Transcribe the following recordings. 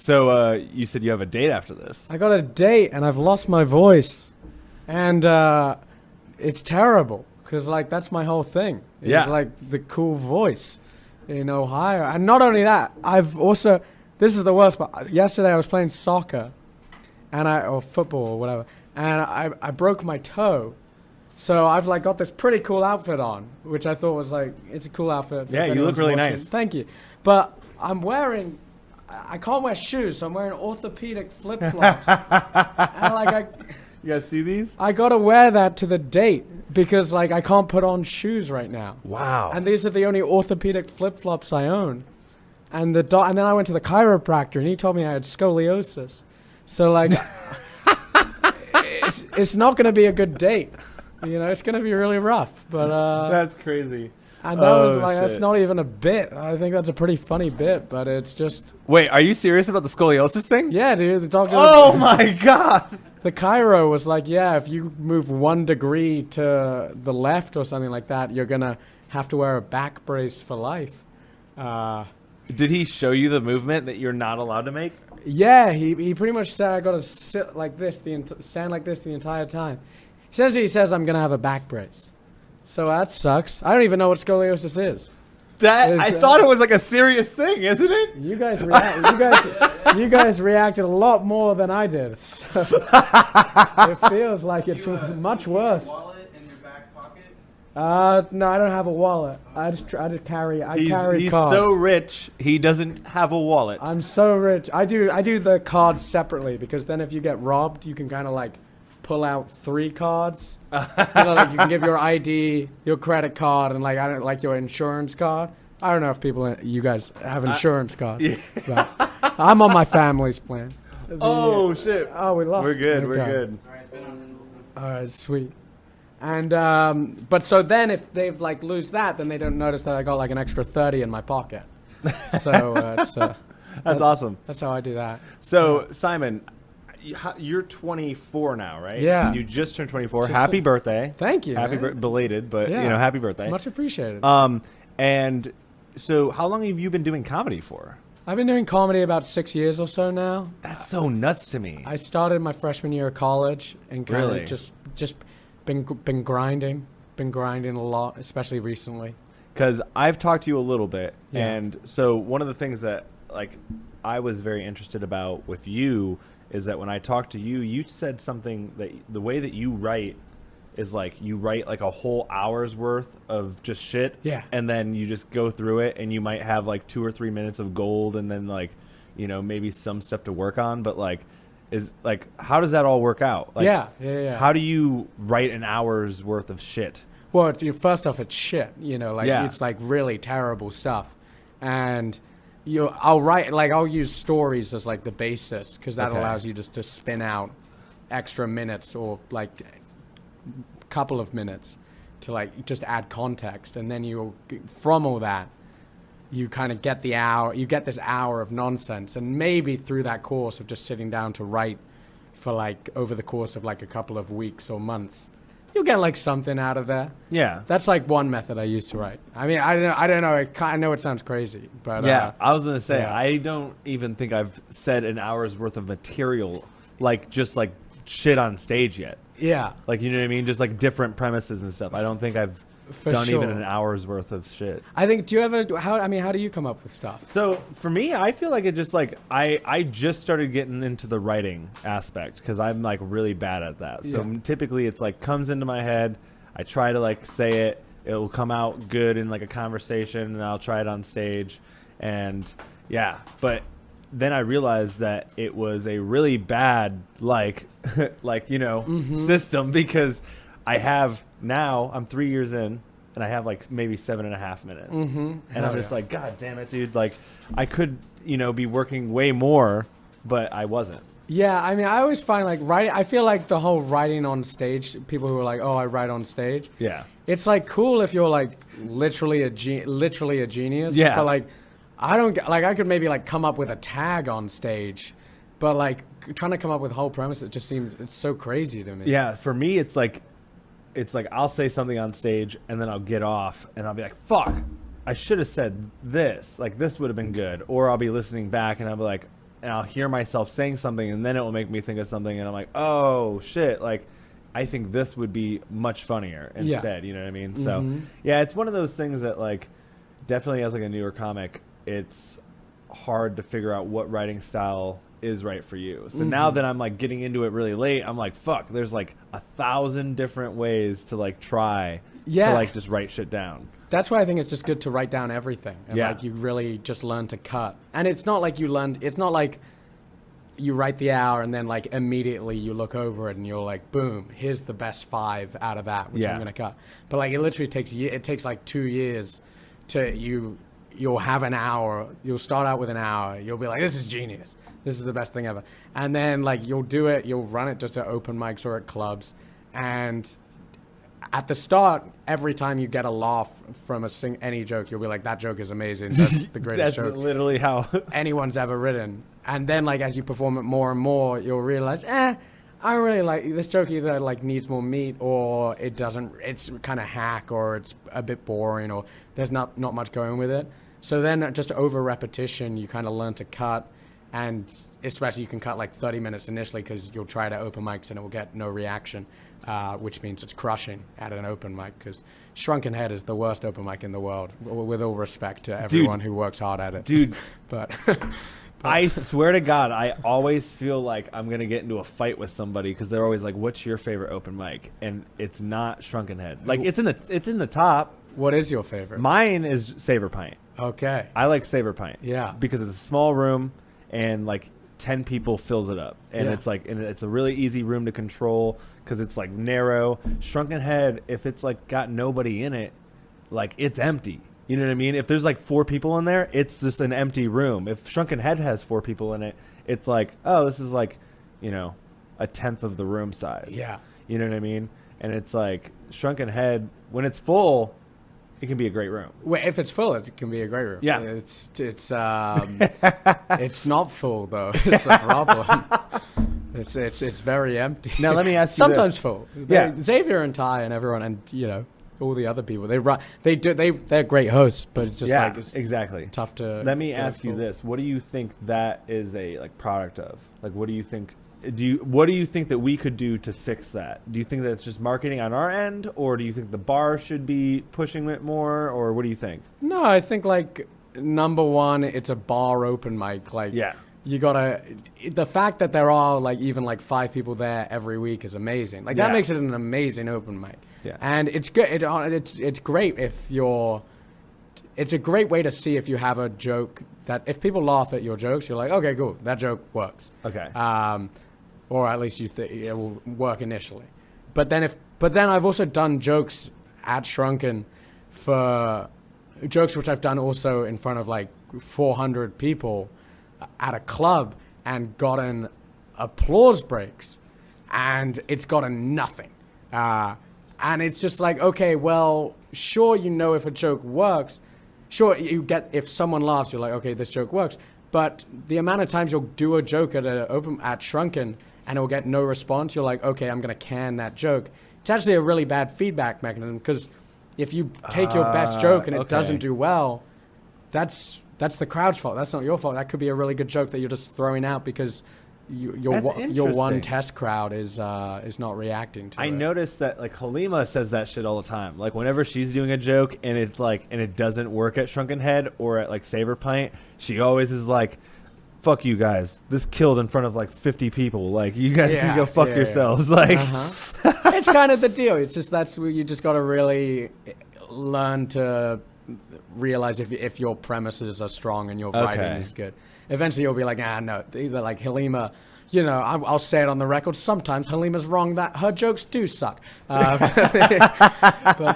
So you said you have a date after this. I got a date and I've lost my voice, and it's terrible because like that's my whole thing. It's like the cool voice in Ohio, and not only that, I've also this is the worst part. Yesterday I was playing soccer, or football or whatever, and I broke my toe. So I've like got this pretty cool outfit on, which I thought was like it's a cool outfit. Yeah, you look really nice. Thank you, but I can't wear shoes, so I'm wearing orthopedic flip flops. And like you guys see these? I gotta wear that to the date because like I can't put on shoes right now. Wow. And these are the only orthopedic flip flops I own. And and then I went to the chiropractor and he told me I had scoliosis. So like, it's not gonna be a good date. It's gonna be really rough. But that's crazy. And that was like, shit. That's not even a bit. I think that's a pretty funny bit, but it's just. Wait, are you serious about the scoliosis thing? Yeah, dude. The doctor. Oh my god. The chiro was like, yeah, if you move 1 degree to the left or something like that, you're gonna have to wear a back brace for life. Did he show you the movement that you're not allowed to make? Yeah, he pretty much said I gotta sit like this, stand like this the entire time. He says I'm gonna have a back brace. So that sucks. I don't even know what scoliosis is. I thought it was like a serious thing, isn't it? You guys reacted a lot more than I did. So it feels like it's much worse. Wallet in your back pocket? No, I don't have a wallet. I just carry cards. He's so rich, he doesn't have a wallet. I'm so rich. I do the cards separately because then if you get robbed, you can kind of like pull out 3 cards. Like you can give your ID, your credit card, and like your insurance card. I don't know if you guys have insurance cards. Yeah. But I'm on my family's plan. Shit. Oh, we lost. We're good. Okay. We're good. All right, sweet. And but so then if they've like lose that, then they don't notice that I got like an extra 30 in my pocket. So that's awesome. That's how I do that. So Simon, you're 24 now, right? Yeah. You just turned 24. Happy birthday. Thank you. Belated, but happy birthday. Much appreciated. And so how long have you been doing comedy for? I've been doing comedy about 6 years or so now. That's so nuts to me. I started my freshman year of college and kind of just been grinding a lot, especially recently. Because I've talked to you a little bit, and so one of the things that like I was very interested about with you is that when I talked to you, you said something that the way that you write is like you write like a whole hour's worth of just shit. Yeah. And then you just go through it and you might have like 2 or 3 minutes of gold and then like, maybe some stuff to work on. But like, how does that all work out? Like, yeah. How do you write an hour's worth of shit? Well, first off, it's shit, it's like really terrible stuff. And I'll use stories as like the basis because that allows you just to spin out extra minutes or like couple of minutes to like just add context, and then from all that you kind of get this hour of nonsense, and maybe through that course of just sitting down to write for like over the course of like a couple of weeks or months, you'll get like something out of there. Yeah, that's like one method I use to write. I mean, I don't know. I know it sounds crazy, but I was gonna say I don't even think I've said an hour's worth of material like just like shit on stage yet. Yeah, like you know what I mean, just like different premises and stuff. I don't think I've done even an hour's worth of shit. I think. Do you ever? How do you come up with stuff? So for me, I feel like it just like I just started getting into the writing aspect because I'm like really bad at that. So typically it's like comes into my head. I try to like say it. It will come out good in like a conversation, and I'll try it on stage, and but. Then I realized that it was a really bad system because I'm 3 years in and I have like maybe 7.5 minutes. And I'm just like, God damn it, dude. Like I could, be working way more, but I wasn't. Yeah. I mean, I always find like writing, I feel like the whole writing on stage, people who are like, oh, I write on stage. Yeah. It's like cool if you're like literally a genius. Yeah. But like, I could maybe like come up with a tag on stage, but like trying to come up with a whole premise, it just seems it's so crazy to me. Yeah, for me, it's like I'll say something on stage and then I'll get off and I'll be like, fuck, I should have said this. Like this would have been good. Or I'll be listening back and I'll be like, and I'll hear myself saying something, and then it will make me think of something, and I'm like, oh shit, like I think this would be much funnier instead. You know what I mean? So yeah, it's one of those things that like definitely as like a newer comic, it's hard to figure out what writing style is right for you. So now that I'm like getting into it really late, I'm like, fuck, there's like 1,000 different ways to like try to like just write shit down. That's why I think it's just good to write down everything. And like you really just learn to cut. And it's not like it's not like you write the hour and then like immediately you look over it and you're like, boom, here's the best 5 out of that, which I'm going to cut. But like it literally takes like 2 years to you'll have an hour, you'll start out with an hour, you'll be like, this is genius. This is the best thing ever. And then like you'll do it, you'll run it just at open mics or at clubs. And at the start, every time you get a laugh from any joke, you'll be like, that joke is amazing. That's the greatest joke. That's literally how anyone's ever written. And then like as you perform it more and more, you'll realize, I don't really like this joke either like needs more meat or it doesn't, it's kind of hack or it's a bit boring or there's not much going with it. So then just over repetition, you kind of learn to cut, and especially you can cut like 30 minutes initially because you'll try to open mics and it will get no reaction, which means it's crushing at an open mic because Shrunken Head is the worst open mic in the world, with all respect to everyone who works hard at it. Dude. But I swear to God, I always feel like I'm going to get into a fight with somebody because they're always like, what's your favorite open mic? And it's not Shrunken Head. Like it's in the top. What is your favorite? Mine is Saber Pint. Okay. I like Saber Pint. Yeah. Because it's a small room and like 10 people fills it up. And it's like, and it's a really easy room to control because it's like narrow. Shrunken Head, if it's like got nobody in it, like it's empty. You know what I mean? If there's like 4 people in there, it's just an empty room. If Shrunken Head has 4 people in it, it's like, oh, this is like, you know, a 1/10 of the room size. Yeah. You know what I mean? And it's like Shrunken Head, when it's full, it can be a great room. Well, if it's full, it can be a great room. Yeah. It's it's not full though. It's the problem. It's very empty. Now let me ask you sometimes this. Full. Yeah. Xavier and Ty and everyone and all the other people, they're great hosts, but it's just like it's exactly tough to. Let me ask you this: what do you think that is a like product of? Like, what do you think? What do you think that we could do to fix that? Do you think that it's just marketing on our end, or do you think the bar should be pushing it more, or what do you think? No, I think like number one, it's a bar open mic. Like, you gotta. The fact that there are like even like 5 people there every week is amazing. Like that makes it an amazing open mic. Yeah. And it's good. It's great if you're. It's a great way to see if you have a joke that if people laugh at your jokes, you're like, okay, cool, that joke works. Okay. Or at least you think it will work initially. But then I've also done jokes at Shrunken for jokes which I've done also in front of like 400 people at a club and gotten applause breaks, and it's gotten nothing. And it's just like, okay, well, sure, if a joke works. Sure, if someone laughs, you're like, okay, this joke works. But the amount of times you'll do a joke at Shrunken and it'll get no response, you're like, okay, I'm going to can that joke. It's actually a really bad feedback mechanism because if you take your best joke and it doesn't do well, that's the crowd's fault. That's not your fault. That could be a really good joke that you're just throwing out because your one test crowd is not reacting to it. I noticed that like Halima says that shit all the time. Like whenever she's doing a joke and it doesn't work at Shrunken Head or at like Saber Pint, she always is like, fuck you guys. This killed in front of like 50 people. Like you guys can go fuck yourselves. Like it's kind of the deal. It's just that's where you just got to really learn to realize if your premises are strong and your writing is good. Eventually you'll be like, no, either like Halima, I'll say it on the record. Sometimes Halima's wrong that her jokes do suck. But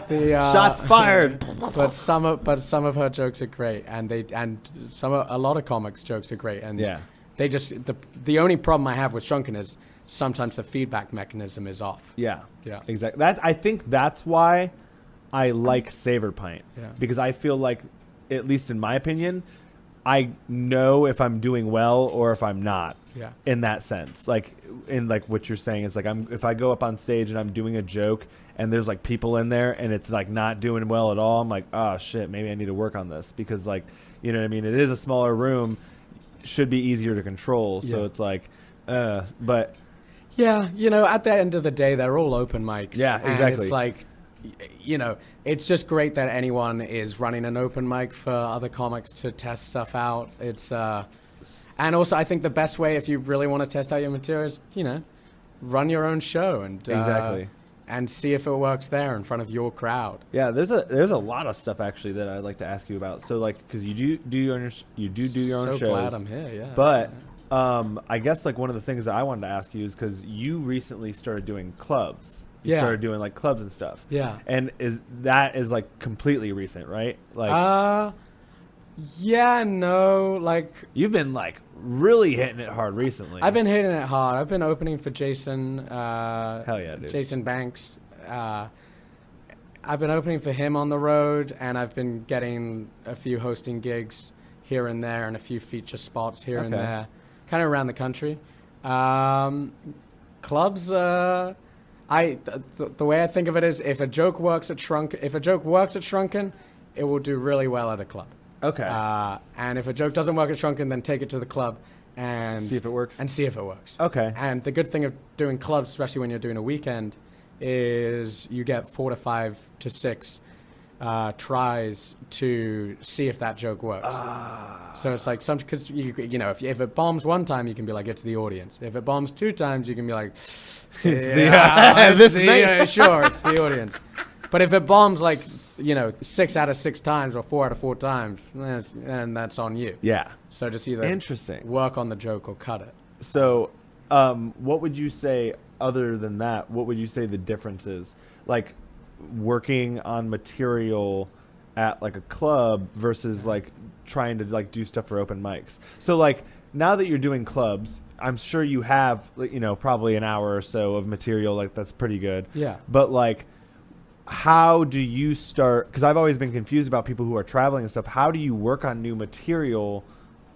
the shots fired. But some of her jokes are great, and a lot of comics' jokes are great, and they just the only problem I have with Shrunken is sometimes the feedback mechanism is off. Yeah, exactly. I think that's why I like Saber Pint because I feel like, at least in my opinion, I know if I'm doing well or if I'm not. Yeah. In that sense, like in like what you're saying, it's like if I go up on stage and I'm doing a joke and there's like people in there and it's like not doing well at all, I'm like, oh shit, maybe I need to work on this because like, you know what I mean? It is a smaller room. should be easier to control. So it's like, but yeah, you know, at the end of the day, they're all open mics. Yeah, exactly. And it's like, you know, it's just great that anyone is running an open mic for other comics to test stuff out. It's and also I think the best way if you really want to test out your material is, you know, run your own show and exactly. And see if it works there in front of your crowd. Yeah, there's a lot of stuff actually that I'd like to ask you about. So like, because you do your own shows. So glad I'm here. Yeah. But I guess like one of the things that I wanted to ask you is because you recently started doing clubs. You started doing like clubs and stuff. Yeah. And is like completely recent, right? Like. Yeah, no, like you've been like really hitting it hard recently. I've been hitting it hard. I've been opening for Jason. Hell yeah, dude. Jason Banks. I've been opening for him on the road, and I've been getting a few hosting gigs here and there, and a few feature spots here and there, kind of around the country. Clubs. The way I think of it is, if a joke works at Shrunken, it will do really well at a club. Okay. And if a joke doesn't work at Shrunken, then take it to the club and see if it works. Okay. And the good thing of doing clubs, especially when you're doing a weekend, is you get 4 to 5 to 6 tries to see if that joke works. So it's like because you know if it bombs one time, you can be like, it's the audience. If it bombs 2 times, you can be like, sure, it's the audience. But if it bombs like, you know, 6 out of 6 times or 4 out of 4 times, then that's on you. Yeah. So just either work on the joke or cut it. So what would you say, other than that, what would you say the difference is? Like working on material at like a club versus like trying to like do stuff for open mics. So like now that you're doing clubs, I'm sure you have, you know, probably an hour or so of material, like that's pretty good. Yeah. But like, how do you start? Because I've always been confused about people who are traveling and stuff. How do you work on new material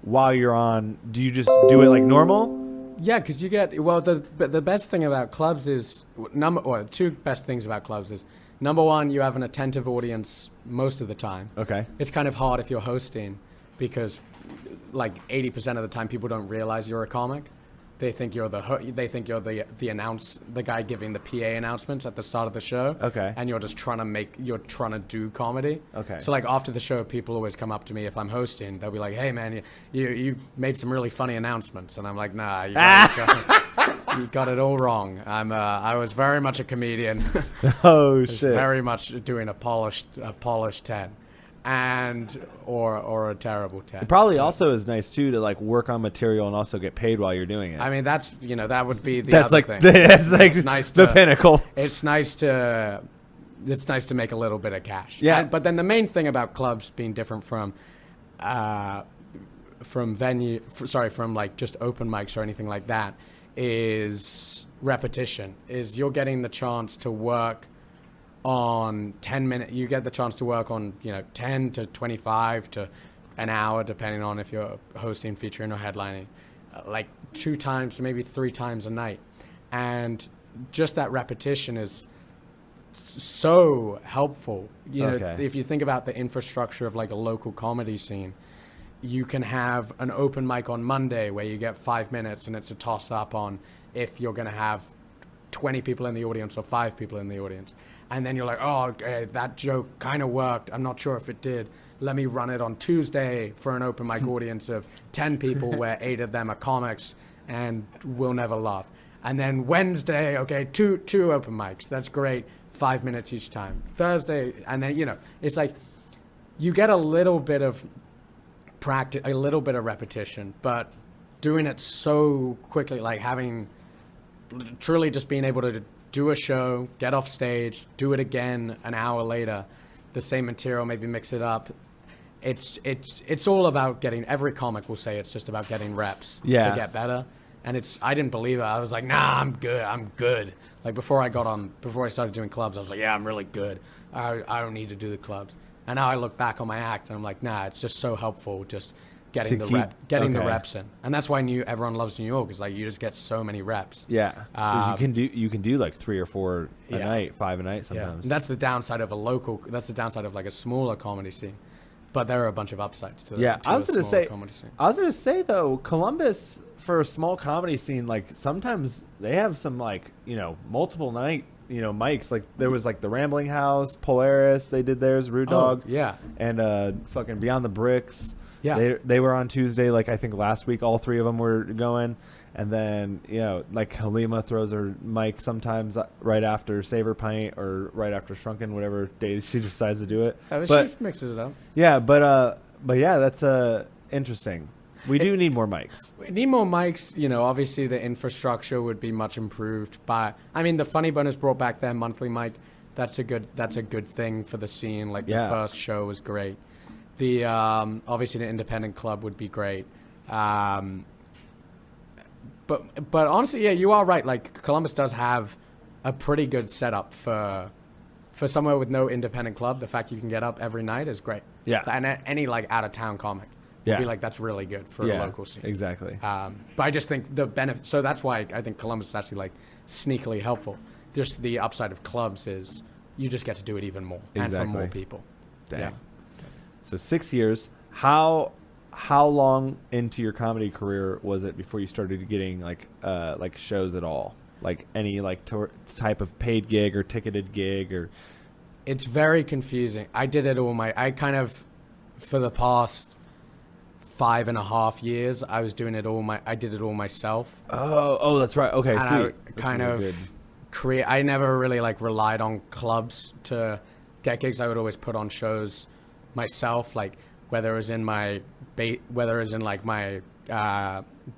while you're on? Do you just do it like normal? Yeah, because you get the best thing about clubs is two best things about clubs is number one, you have an attentive audience most of the time. Okay. It's kind of hard if you're hosting because like 80% of the time people don't realize you're a comic. They think you're the guy giving the PA announcements at the start of the show. Okay. And you're just trying to do comedy. Okay. So like after the show, people always come up to me if I'm hosting. They'll be like, "Hey man, you made some really funny announcements," and I'm like, "Nah, you got it all wrong. I was very much a comedian. Oh shit. Very much doing a polished 10." Or a terrible 10. It probably also is nice too to like work on material and also get paid while you're doing it. I mean, that would be the other thing. That's like it's nice the pinnacle. It's nice to make a little bit of cash. Yeah. But then the main thing about clubs being different from like just open mics or anything like that is repetition. Is you're getting the chance to work on 10 minutes. You get the chance to work on 10 to 25 to an hour depending on if you're hosting, featuring, or headlining, like 2 times maybe 3 times a night. And just that repetition is so helpful. If you think about the infrastructure of like a local comedy scene, you can have an open mic on Monday where you get 5 minutes and it's a toss up on if you're going to have 20 people in the audience or 5 people in the audience. And then you're like, oh, okay, that joke kind of worked. I'm not sure if it did. Let me run it on Tuesday for an open mic audience of 10 people where 8 of them are comics and we'll never laugh. And then Wednesday, okay, two open mics. That's great. 5 minutes each time. Thursday, and then, it's like you get a little bit of practice, a little bit of repetition, but doing it so quickly, like truly just being able to do a show, get off stage, do it again an hour later, the same material, maybe mix it up. It's all about getting, every comic will say it's just about getting reps to get better. And I didn't believe it. I was like, nah, I'm good. Like before I started doing clubs, I was like, yeah, I'm really good. I don't need to do the clubs. And now I look back on my act and I'm like, nah, it's just so helpful just getting the reps in. And that's why everyone loves New York, is like you just get so many reps. Yeah. Because you can do like 3 or 4 a night, 5 a night sometimes. Yeah. And that's the downside of like a smaller comedy scene. But there are a bunch of upsides to Yeah, to comedy scene. I was gonna say though, Columbus for a small comedy scene, like sometimes they have some like multiple night mics. Like there was like the Rambling House, Polaris, they did theirs, Rude Dog, yeah, and fucking Beyond the Bricks. Yeah, they were on Tuesday. Like I think last week, all three of them were going. And then, like Halima throws her mic sometimes right after Savor Pint or right after Shrunken, whatever day she decides to do it. She mixes it up. Yeah, but yeah, that's interesting. We do need more mics. We need more mics. Obviously the infrastructure would be much improved. But I mean, the Funny Bone has brought back their monthly mic. That's a good thing for the scene. Like the first show was great. The obviously the independent club would be great. But honestly, yeah, you are right. Like Columbus does have a pretty good setup for somewhere with no independent club. The fact you can get up every night is great. Yeah. And any like out of town comic would be like, that's really good for a local scene. Exactly. But I just think the benefit. So that's why I think Columbus is actually like sneakily helpful. Just the upside of clubs is you just get to do it even more and for more people. Dang. Yeah. So 6 years. How long into your comedy career was it before you started getting like shows at all? Like any type of paid gig or ticketed gig or? It's very confusing. I did it all for the past 5.5 years. I was doing it all I did it all myself. Oh, that's right. Okay, and sweet. I never really relied on clubs to get gigs. I would always put on shows myself, whether it was in my my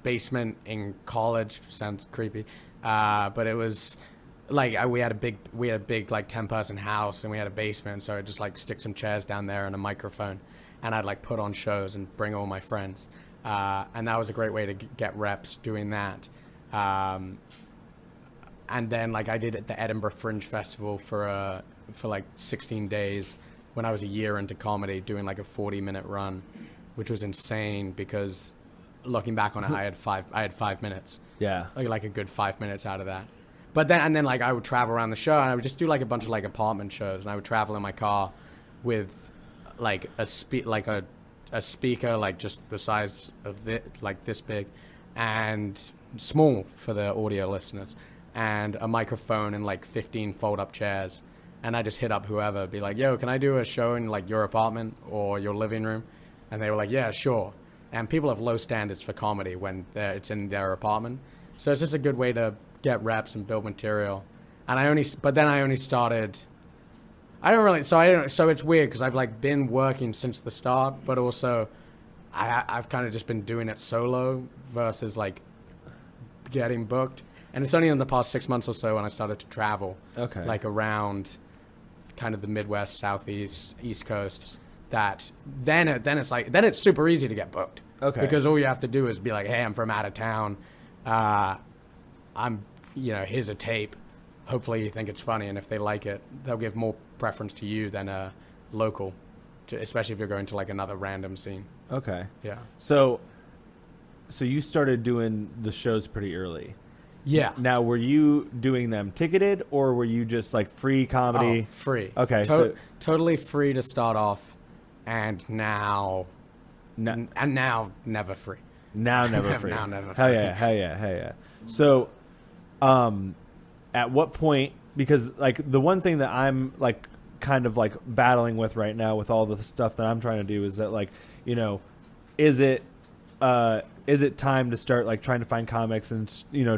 basement in college. Sounds creepy, but it was we had a big 10-person house and we had a basement, so I'd just stick some chairs down there and a microphone, and I'd put on shows and bring all my friends, and that was a great way to get reps doing that. And then I did at the Edinburgh Fringe Festival for 16 days. When I was a year into comedy, doing a 40-minute run, which was insane because looking back on it, I had 5 minutes. Yeah. Like a good 5 minutes out of that. But then I would travel around the show and I would just do a bunch of apartment shows, and I would travel in my car with a speaker just the size of this big and small for the audio listeners, and a microphone and 15 fold-up chairs. And I just hit up whoever, be like, yo, can I do a show in your apartment or your living room? And they were like, yeah, sure. And people have low standards for comedy when it's in their apartment. So it's just a good way to get reps and build material. But then I only started, so it's weird because I've been working since the start, but also I've kind of just been doing it solo versus getting booked. And it's only in the past 6 months or so when I started to travel, around kind of the Midwest, Southeast, East Coast, that then it's super easy to get booked. Okay. Because all you have to do is be like, hey, I'm from out of town. Here's a tape. Hopefully you think it's funny, and if they like it, they'll give more preference to you than a local, especially if you're going to another random scene. Okay. Yeah. So you started doing the shows pretty early. Yeah. Now, were you doing them ticketed, or were you just free comedy? Oh, free. Okay. Totally free to start off, and now never free. Now never free. Now never free. Hell yeah. So, at what point? Because the one thing that I'm kind of battling with right now with all the stuff that I'm trying to do is that is it time to start trying to find comics and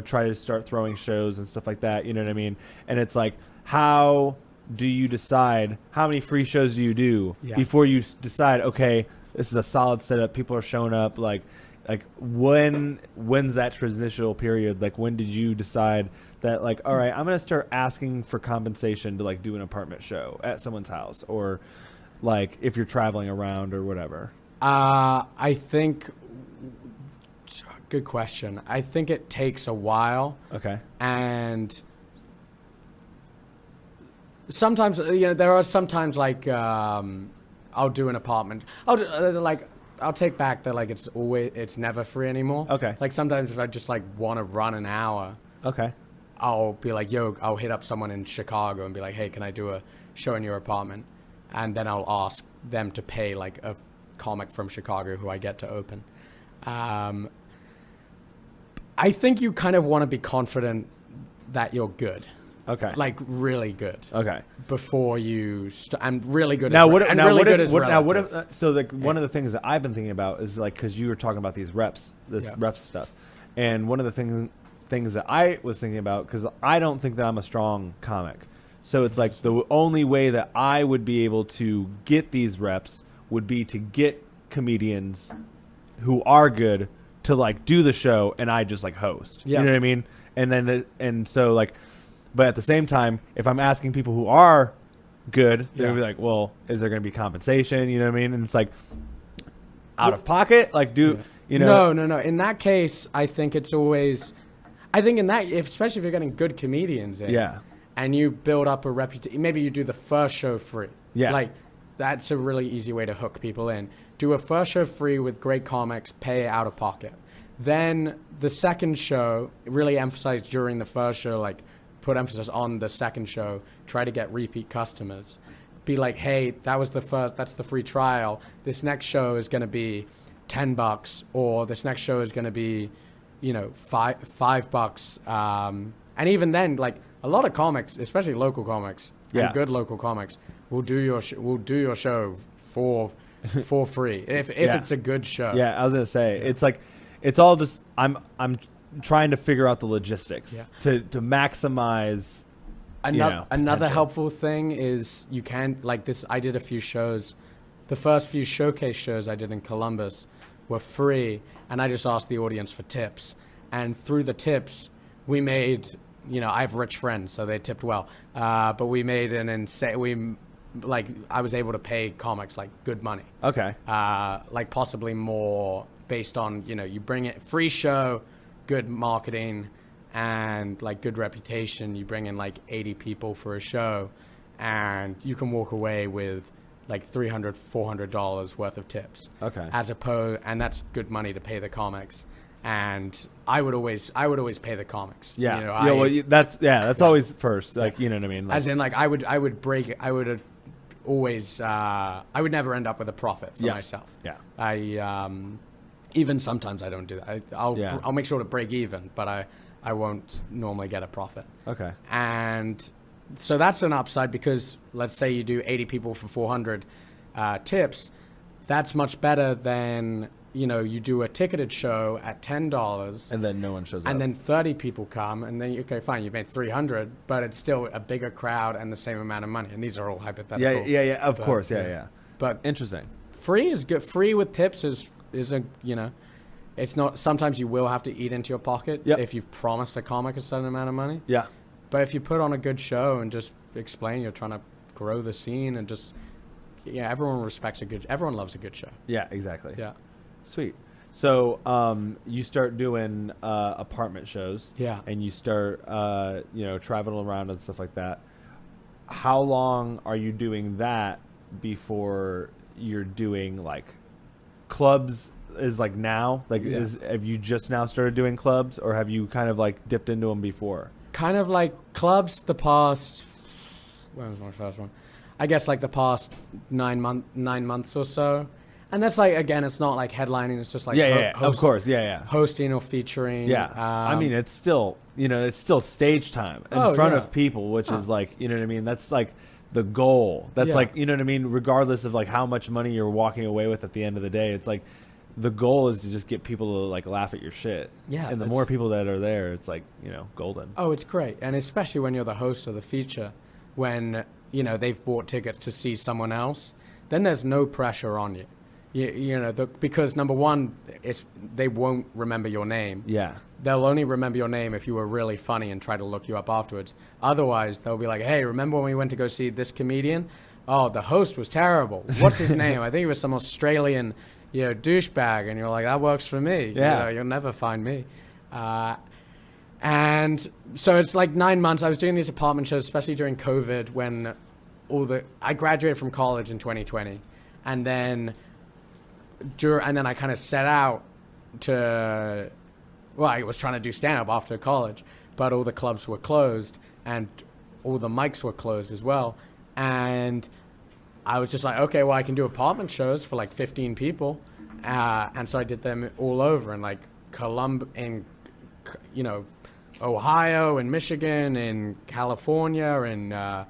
try to start throwing shows and stuff like that, you know what I mean? And it's how do you decide how many free shows do you do before you decide, okay, this is a solid setup, people are showing up, when's that transitional period? When did you decide that all right, I'm gonna start asking for compensation to do an apartment show at someone's house, or if you're traveling around or whatever? I think good question. I think it takes a while. Okay. And sometimes, there are sometimes I'll do an apartment. I'll take back that it's never free anymore. Okay. Sometimes if I just want to run an hour. Okay. I'll be I'll hit up someone in Chicago and be like, hey, can I do a show in your apartment? And then I'll ask them to pay a comic from Chicago who I get to open. I think you kind of want to be confident that you're good. Okay. Like really good. Okay. Before you and really good. Now, one of the things that I've been thinking about is like, because you were talking about these reps, reps stuff, and one of the things that I was thinking about, because I don't think that I'm a strong comic, so it's like the only way that I would be able to get these reps would be to get comedians who are good to like do the show, and I just like host. You know what I mean? And so like, but at the same time, if I'm asking people who are good, they're gonna be like, well, is there gonna be compensation? You know what I mean? And it's like out of pocket, like you know? No. In that case, I think it's always, especially if you're getting good comedians in, and you build up a reputation. Maybe you do the first show free. Yeah, like that's a really easy way to hook people in. Do a first show free with great comics, pay out of pocket. Then the second show, really emphasize during the first show, like put emphasis on the second show, try to get repeat customers. Be like, hey, that's the free trial. This next show is going to be $10, or this next show is going to be, $5. And even then, like a lot of comics, especially local comics, and good local comics, will do your show for free if it's a good show. Yeah, I was gonna say it's like it's all just I'm trying to figure out the logistics to maximize. Another helpful thing is you can like this. I did a few shows. The first few showcase shows I did in Columbus were free, and I just asked the audience for tips. And through the tips, we made. I have rich friends, so they tipped well. But we made an insane. I was able to pay comics like good money. Okay. Like possibly more based on, you bring it free show, good marketing, and like good reputation. You bring in like 80 people for a show, and you can walk away with like $300, $400 worth of tips. Okay. And that's good money to pay the comics. And I would always pay the comics. Yeah. That's always first. Like, you know what I mean? Like, as in like I would never end up with a profit for myself. Yeah. Even sometimes I don't do that. I'll make sure to break even, but I won't normally get a profit. Okay. And so that's an upside, because let's say you do 80 people for 400 tips. That's much better than, you do a ticketed show at $10. And then no one shows up. And then 30 people come, and then, okay, fine, you made 300, but it's still a bigger crowd and the same amount of money. And these are all hypothetical. Yeah, of course, yeah. But interesting. Free is good. Free with tips is a, it's not, sometimes you will have to eat into your pocket if you've promised a comic a certain amount of money. Yeah. But if you put on a good show and just explain you're trying to grow the scene and just, everyone loves a good show. Yeah, exactly. Yeah. Sweet. So you start doing apartment shows. Yeah. And you start, traveling around and stuff like that. How long are you doing that before you're doing like clubs? Is like now? Like, have you just now started doing clubs, or have you kind of like dipped into them before? Kind of like clubs the past, when was my first one? I guess like the past 9 months or so. And that's like, again, it's not like headlining. It's just like of course, hosting or featuring. Yeah, I mean, it's still stage time in front of people, which is like, you know what I mean. That's like the goal. That's like, you know what I mean. Regardless of like how much money you're walking away with at the end of the day, it's like the goal is to just get people to like laugh at your shit. Yeah, and the more people that are there, it's like golden. Oh, it's great, and especially when you're the host of the feature, when they've bought tickets to see someone else, then there's no pressure on you. Because number one, they won't remember your name. Yeah. They'll only remember your name if you were really funny and try to look you up afterwards. Otherwise, they'll be like, hey, remember when we went to go see this comedian? Oh, the host was terrible. What's his name? I think it was some Australian, douchebag. And you're like, that works for me. Yeah. You'll never find me. And so it's like 9 months. I was doing these apartment shows, especially during COVID, when I graduated from college in 2020. And then I kind of set out to, I was trying to do stand-up after college, but all the clubs were closed and all the mics were closed as well. And I was just like, okay, well, I can do apartment shows for like 15 people. And so I did them all over in like Ohio and Michigan and California and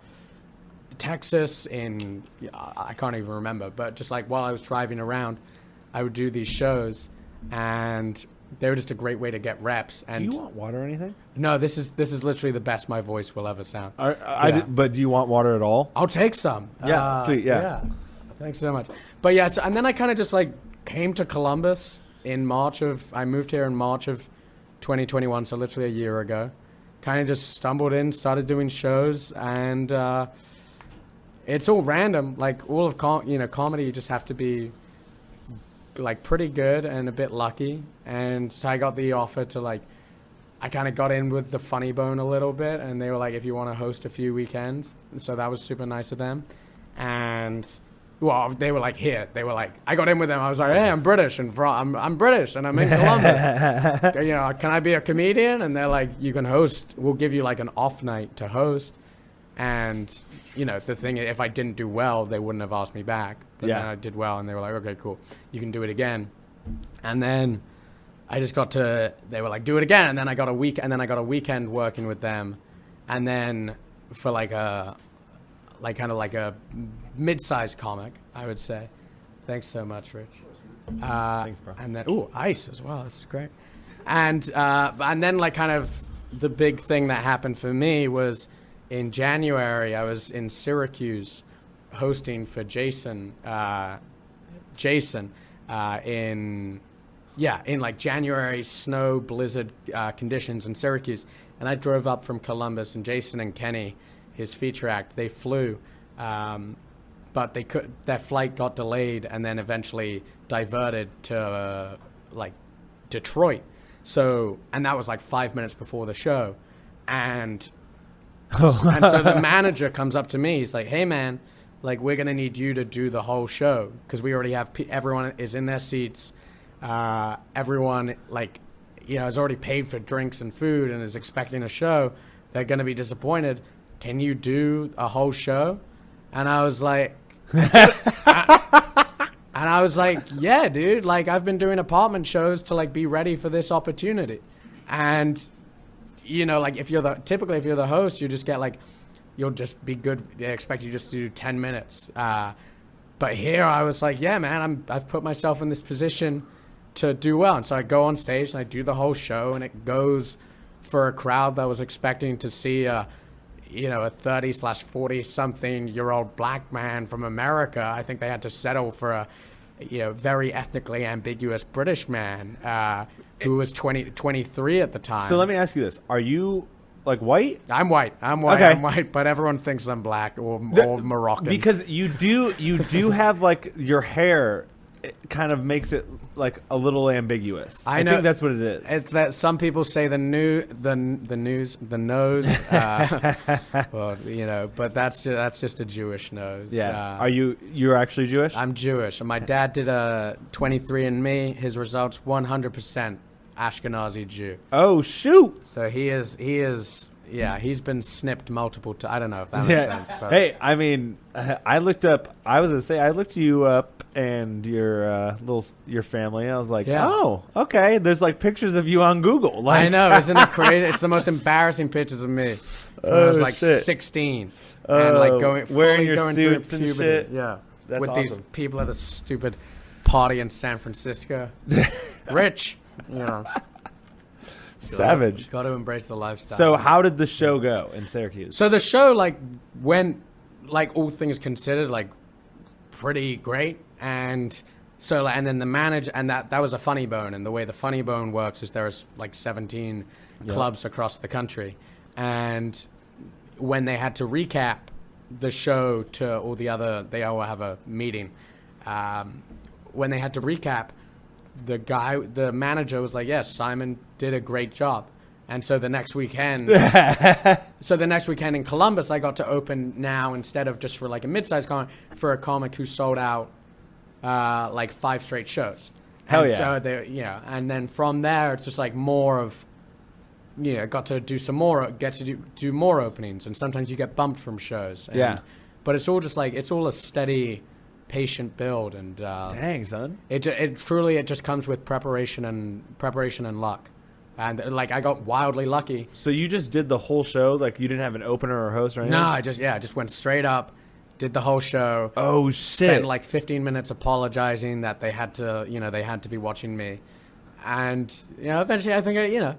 Texas and I can't even remember. But just like while I was driving around, I would do these shows and they were just a great way to get reps. And do you want water or anything? No, this is literally the best my voice will ever sound. But do you want water at all? I'll take some. Yeah, sweet, yeah. Thanks so much. But yeah, and then I kind of just like came to Columbus I moved here in March of 2021, so literally a year ago. Kind of just stumbled in, started doing shows, and it's all random. Like all of comedy, you just have to be like pretty good and a bit lucky. And so I got the offer to like, I kind of got in with the Funny Bone a little bit, and they were like, if you want to host a few weekends. So that was super nice of them. And well, they were like, here. They were like, I got in with them. I was like, hey, I'm British and I'm British and I'm in Columbus. Can I be a comedian? And they're like, you can host. We'll give you like an off night to host. And the thing, if I didn't do well, they wouldn't have asked me back. But then I did well, and they were like, okay, cool. You can do it again. And then I just they were like, do it again. And then I got a weekend working with them. And then for like a mid-sized comic, I would say. Thanks so much, Rich. Thanks, bro. And then, ice as well. This is great. And then like kind of the big thing that happened for me was in January, I was in Syracuse hosting for Jason in like January snow blizzard conditions in Syracuse. And I drove up from Columbus, and Jason and Kenny, his feature act, they flew, but their flight got delayed and then eventually diverted to like Detroit. So, and that was like 5 minutes before the show. And so the manager comes up to me. He's like, hey man, like we're going to need you to do the whole show. Cause we already have, everyone is in their seats. Everyone has already paid for drinks and food and is expecting a show. They're going to be disappointed. Can you do a whole show? And I was like, yeah, dude, like I've been doing apartment shows to like be ready for this opportunity. And, like if you're the host, you just get like, you'll just be good. They expect you just to do 10 minutes. But here I was like, yeah, man, I've put myself in this position to do well. And so I go on stage and I do the whole show, and it goes for a crowd that was expecting to see a 30/40 something year old black man from America. I think they had to settle for a very ethnically ambiguous British man who was 23 at the time. So let me ask you this. Are you like white? I'm white. Okay. I'm white, but everyone thinks I'm black or Moroccan. Because you do have like your hair, it kind of makes it like a little ambiguous. I think that's what it is. It's that some people say the nose. Well, but that's just a Jewish nose. Yeah. You're actually Jewish? I'm Jewish, and my dad did a 23andMe. His results 100% Ashkenazi Jew. Oh shoot! So he is. Yeah, he's been snipped multiple times. I don't know if that makes sense. But. Hey, I mean, I looked you up and your family. I was like, oh, okay. There's like pictures of you on Google. Like, I know, isn't it crazy? It's the most embarrassing pictures of me. When I was like 16 and like wearing your going suits through and puberty. shit. Yeah, that's with awesome. These people at a stupid party in San Francisco. Rich, Savage. Got to embrace the lifestyle. So how did the show go in Syracuse? So the show went all things considered pretty great, and then the manager, and that was a Funny Bone, and the way the Funny Bone works is there's 17 clubs across the country, and when they had to recap the show to all the other, they all have a meeting. When they had to recap, the manager was like, yes, Simon did a great job. And so the next weekend, in Columbus, I got to open now instead of just for like a mid-sized comic, for a comic who sold out 5 straight shows. Hell and yeah. So and then from there, it's just like more of, got to do some more, do more openings. And sometimes you get bumped from shows. And but it's all just like it's all a steady, patient build, and dang, son, it truly just comes with preparation and luck. And like I got wildly lucky. So you just did the whole show? Like you didn't have an opener or host or anything? No, I just went straight up, did the whole show. Oh shit! Spent like 15 minutes apologizing that they had to be watching me, and eventually I think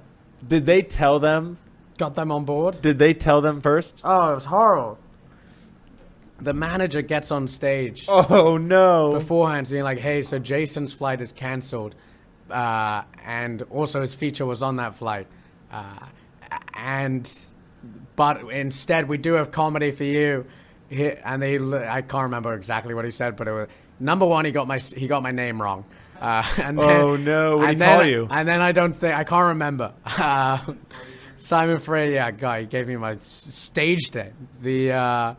Did they tell them? Got them on board. Did they tell them first? Oh, it was horrible. The manager gets on stage. Oh no! Beforehand, being like, "Hey, so Jason's flight is cancelled." And also his feature was on that flight, but instead we do have comedy for you. I can't remember exactly what he said, but it was number one. He got my name wrong. And then, oh no! What did he call you? And then I can't remember. Simon Fraser, yeah, guy. He gave me my stage name. What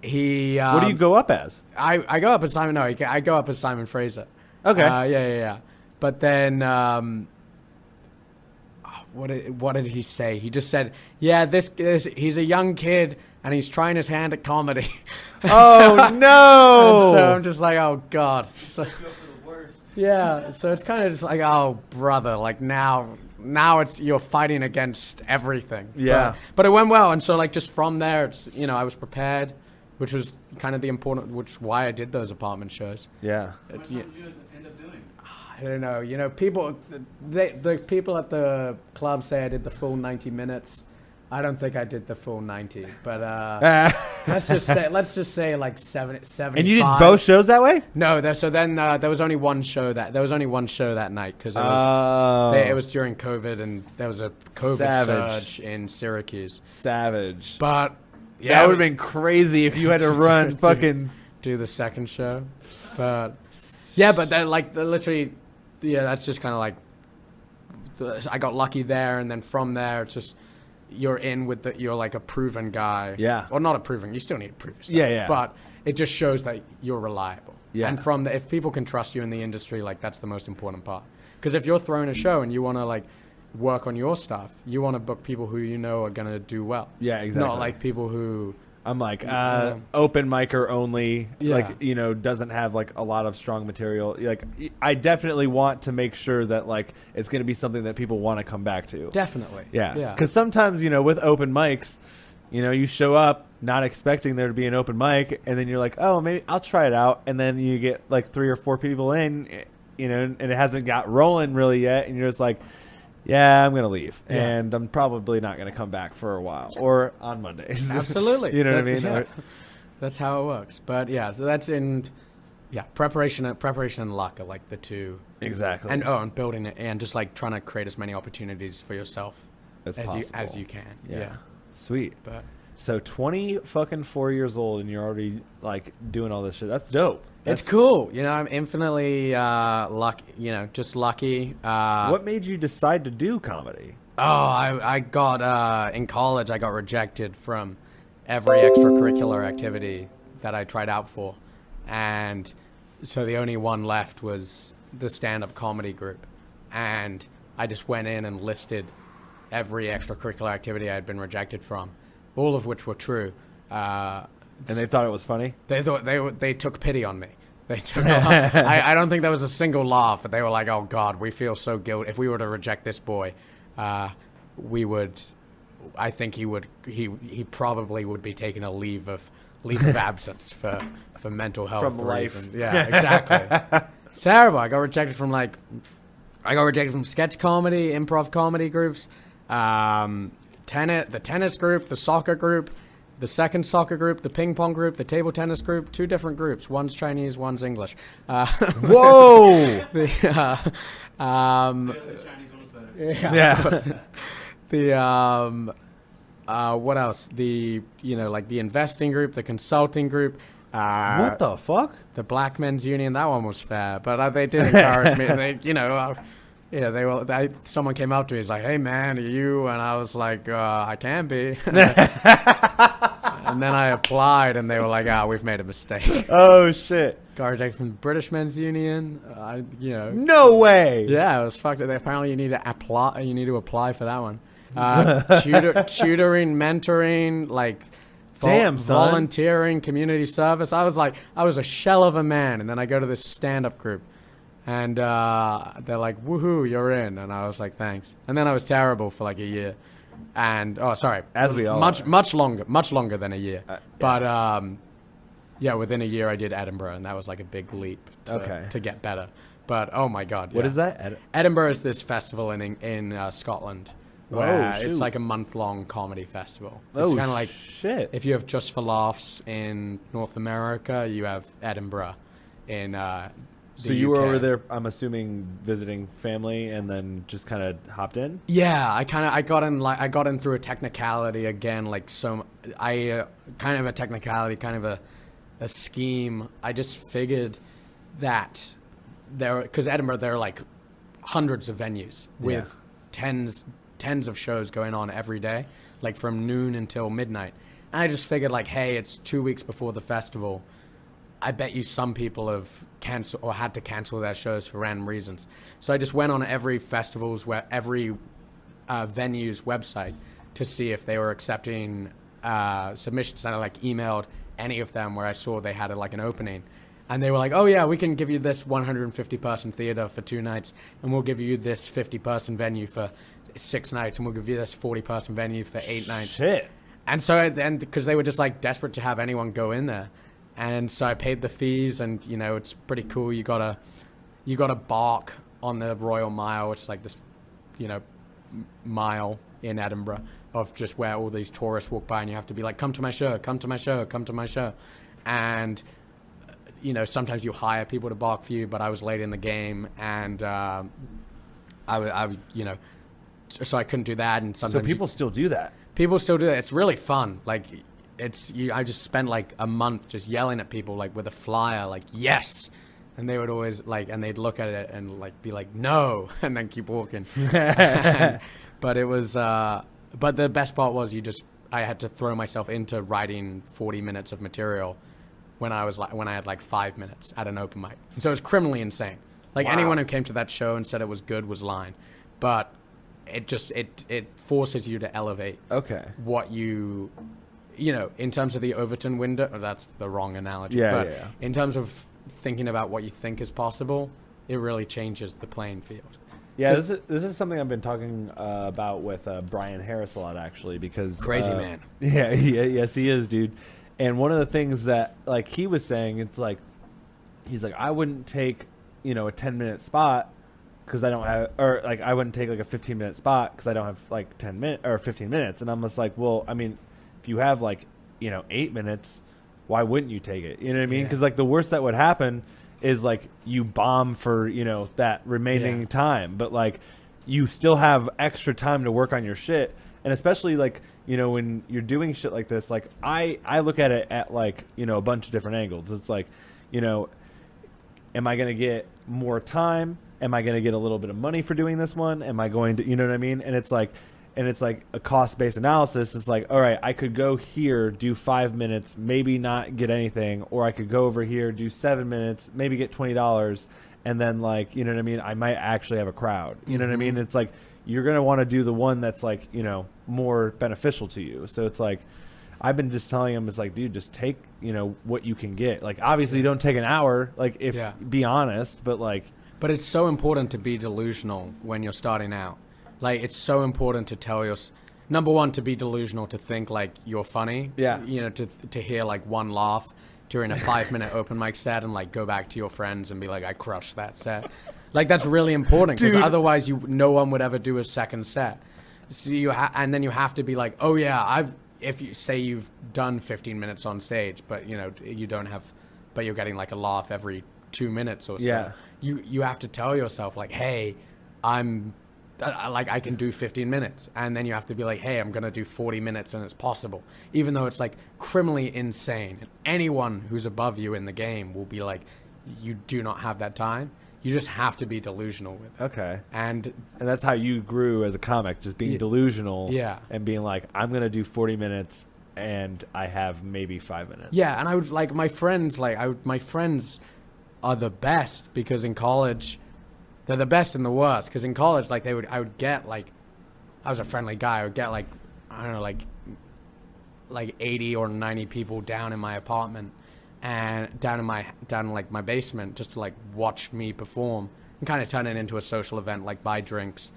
do you go up as? I go up as Simon. No, I go up as Simon Fraser. Okay. Yeah. But then, what did he say? He just said, "Yeah, this he's a young kid and he's trying his hand at comedy." Oh no! So I'm just like, oh god. So, yeah. So it's kind of just like, oh brother, like now you're fighting against everything. Yeah. But it went well, and so like just from there, it's I was prepared, which was kind of which is why I did those apartment shows. Yeah. What time did you end up doing? I don't know. People, the people at the club say I did the full 90 minutes. I don't think I did the full 90, but let's just say like 75. And you did both shows that way? No, there was only one show that night because it was during COVID and there was a COVID surge in Syracuse. Savage. But yeah, that would have been crazy if you had to run fucking do the second show. But yeah, but then literally, yeah, that's just kind of like I got lucky there, and then from there, it's just you're like a proven guy. Yeah. Or not a proven. You still need to prove yourself. Yeah. But it just shows that you're reliable. Yeah. And if people can trust you in the industry, like that's the most important part. Because if you're throwing a show and you want to like work on your stuff, you want to book people who are gonna do well. Yeah, exactly. Not like people who. I'm like open micer only, Yeah. like doesn't have like a lot of strong material. Like I definitely want to make sure that like it's going to be something that people want to come back to. Definitely. Yeah. Yeah. Because sometimes with open mics, you show up not expecting there to be an open mic, and then you're like, oh, maybe I'll try it out, and then you get like 3 or 4 people in, and it hasn't got rolling really yet, and you're just like, yeah, I'm going to leave, and I'm probably not going to come back for a while or on Mondays. Absolutely. You know what I mean? Yeah. That's how it works. But yeah, so that's preparation and luck are like the two. Exactly. And building it and just like trying to create as many opportunities for yourself as you can. Yeah. Sweet. But so 24 years old and you're already like doing all this shit. That's dope. It's cool. I'm infinitely lucky, just lucky. What made you decide to do comedy? Oh, I got, in college, I got rejected from every extracurricular activity that I tried out for. And so the only one left was the stand-up comedy group. And I just went in and listed every extracurricular activity I had been rejected from, all of which were true. And they thought it was funny? They thought they took pity on me. They took a laugh. I don't think there was a single laugh, but they were like, "Oh God, we feel so guilty. If we were to reject this boy, we would. I think he probably would be taking a leave of absence for mental health from reasons." life. Yeah, exactly. It's terrible. I got rejected from sketch comedy, improv comedy groups, the tennis group, the soccer group. The second soccer group, the ping pong group, the table tennis group, 2 different groups. One's Chinese, one's English. Whoa! The Chinese one was better. Yeah. What else? The the investing group, the consulting group. What the fuck? The Black Men's Union. That one was fair, but they did encourage me. They were. Someone came up to me. He's like, "Hey man, are you?" And I was like, "I can be." And then I applied, and they were like, we've made a mistake. Oh shit! Got rejected from the British Men's Union. No way. Yeah, it was fucked. Apparently, you need to apply. You need to apply for that one. Tutoring, mentoring, like Damn, son. Volunteering, community service. I was a shell of a man. And then I go to this stand-up group. And they're like, woohoo, you're in. And I was like, thanks. And then I was terrible for like a year. And, As we all much longer than a year. But, within a year I did Edinburgh. And that was like a big leap to get better. But, oh my God. What is that? Edinburgh is this festival in Scotland. Where it's like a month-long comedy festival. It's kind of like shit. If you have Just for Laughs in North America, you have Edinburgh in So you were over there, I'm assuming, visiting family, and then just kind of hopped in? Yeah, I got in through a technicality again, kind of a technicality, kind of a scheme. I just figured that because Edinburgh, there are like hundreds of venues with tens of shows going on every day, like from noon until midnight. And I just figured like, hey, it's 2 weeks before the festival. I bet you some people have canceled or had to cancel their shows for random reasons. So I just went on every venue's website to see if they were accepting submissions. And I like emailed any of them where I saw they had an opening. And they were like, oh yeah, we can give you this 150-person theater for 2 nights, and we'll give you this 50-person venue for 6 nights, and we'll give you this 40-person venue for 8 nights. Shit. And so then, because they were just like desperate to have anyone go in there. And so I paid the fees, and it's pretty cool. You gotta bark on the Royal Mile. It's like this, mile in Edinburgh of just where all these tourists walk by, and you have to be like, come to my show, come to my show, come to my show. And sometimes you hire people to bark for you, but I was late in the game, and so I couldn't do that. And sometimes so people still do that. People still do that. It's really fun. Like. I just spent like a month just yelling at people like with a flyer like yes, and they would always and they'd look at it and like be like no, and then keep walking. But it was but the best part was I had to throw myself into writing 40 minutes of material when I had like 5 minutes at an open mic, and so it was criminally insane. Like anyone who came to that show and said it was good was lying, but it forces you to elevate what you. In terms of the Overton window, that's the wrong analogy. But in terms of thinking about what you think is possible, it really changes the playing field. Yeah, this is something I've been talking about with Brian Harris a lot, actually, because crazy man. Yeah, yes, he is, dude. And one of the things that like he was saying, it's like he's like, I wouldn't take a 10-minute spot because I don't have, or like I wouldn't take like a 15-minute spot because I don't have like 10 minutes or 15 minutes, and I'm just like, well, I mean. If you have 8 minutes, why wouldn't you take it? You know what I mean? Because like the worst that would happen is like you bomb for that remaining time, but like you still have extra time to work on your shit. And especially like when you're doing shit like this, like I look at it at like a bunch of different angles. It's like am I gonna get more time? Am I gonna get a little bit of money for doing this one? Am I going to what I mean? And it's like a cost-based analysis. It's like, all right, I could go here, do 5 minutes, maybe not get anything, or I could go over here, do 7 minutes, maybe get $20, and then like, I might actually have a crowd. You know what I mean? It's like you're gonna want to do the one that's like, more beneficial to you. So it's like I've been just telling him, it's like, dude, just take, what you can get. Like obviously you don't take an hour, like be honest, but like. But it's so important to be delusional when you're starting out. Like, it's so important to tell number one, to be delusional, to think like you're funny. Yeah. To hear like one laugh during a 5-minute open mic set and like go back to your friends and be like, I crushed that set. Like, that's really important because otherwise no one would ever do a second set. So and then you have to be like, oh yeah, if you say you've done 15 minutes on stage, but you don't have, but you're getting like a laugh every 2 minutes or so. Yeah. You have to tell yourself like, hey, I can do 15 minutes, and then you have to be like, hey, I'm going to do 40 minutes, and it's possible, even though it's like criminally insane. And anyone who's above you in the game will be like, you do not have that time. You just have to be delusional with it. Okay. And that's how you grew as a comic, just being delusional. Yeah. And being like, I'm going to do 40 minutes and I have maybe 5 minutes. Yeah. And I would like my friends, my friends are the best because in college, they're the best and the worst, because in college, I would get I was a friendly guy. I would get I don't know, like 80 or 90 people down in my apartment and down in like my basement just to like watch me perform and kind of turn it into a social event, like buy drinks.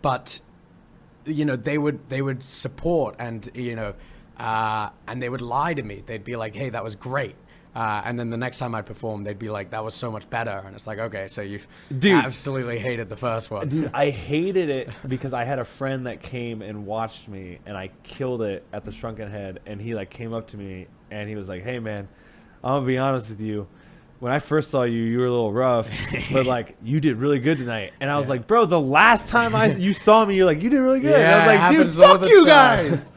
But you know, they would support and, you know, and they would lie to me. They'd be like, hey, that was great. And then the next time I performed, they'd be like, that was so much better. And it's like, okay, so you absolutely hated the first one. Dude, I hated it because I had a friend that came and watched me, and I killed it at the Shrunken Head. And he like came up to me and he was like, hey man, I'm gonna be honest with you. When I first saw you, you were a little rough, but like you did really good tonight. And I was like, bro, the last time you saw me, you're like, you did really good. Yeah, and I was like, dude, fuck you guys.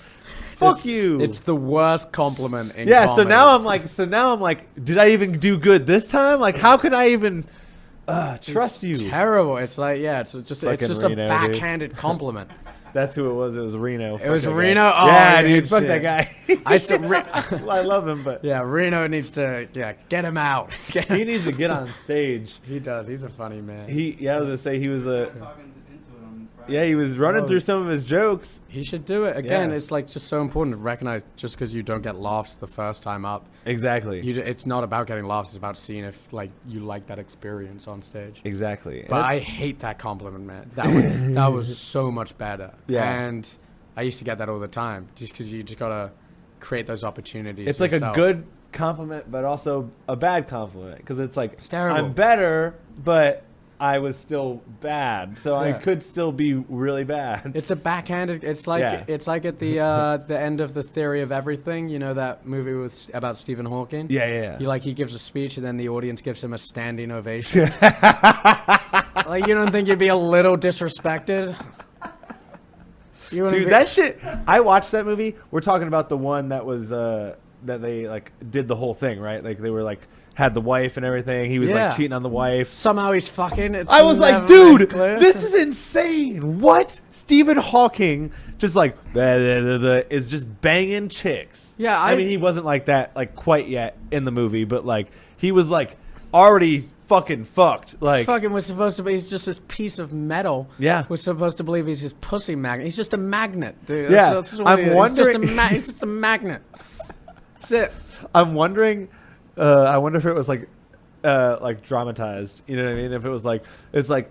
Fuck you. It's the worst compliment in comedy. comedy. So now I'm like, did I even do good this time? Like, how can I even trust you? Terrible. It's like, yeah, it's just Reno, a backhanded compliment. That's who it was. It was Reno. It was Reno. Oh, yeah, dude. Fuck that guy. I love him, but yeah, Reno needs to get him out. He needs to get on stage. He does. He's a funny man. I was gonna say he was a. Yeah, he was running through some of his jokes. He should do it again. It's like just so important to recognize just because you don't get laughs the first time up. Exactly. It's not about getting laughs. It's about seeing if like you like that experience on stage. Exactly. But I hate that compliment, man. That was so much better. Yeah. And I used to get that all the time, just because you just gotta create those opportunities. It's like a good compliment, but also a bad compliment, because it's like it's terrible. I'm better, but I was still bad, so I could still be really bad. It's a backhanded. It's like it's like at the end of The Theory of Everything. You know that movie about Stephen Hawking. Yeah. He gives a speech and then the audience gives him a standing ovation. Like, you don't think you'd be a little disrespected? Dude, that shit. I watched that movie. We're talking about the one that was that they like did the whole thing, right? Like they were like. Had the wife and everything. He was like cheating on the wife. Somehow he's fucking. I was like, dude, this is insane. What? Stephen Hawking just like is just banging chicks. Yeah, I mean, he wasn't like that like quite yet in the movie, but like he was like already fucking fucked. Like fucking was supposed to be. He's just this piece of metal. Yeah, we're supposed to believe he's just pussy magnet. He's just a magnet, dude. That's I'm wondering. He's just a magnet. That's it. I'm wondering. I wonder if it was like dramatized. You know what I mean? If it was like, it's like,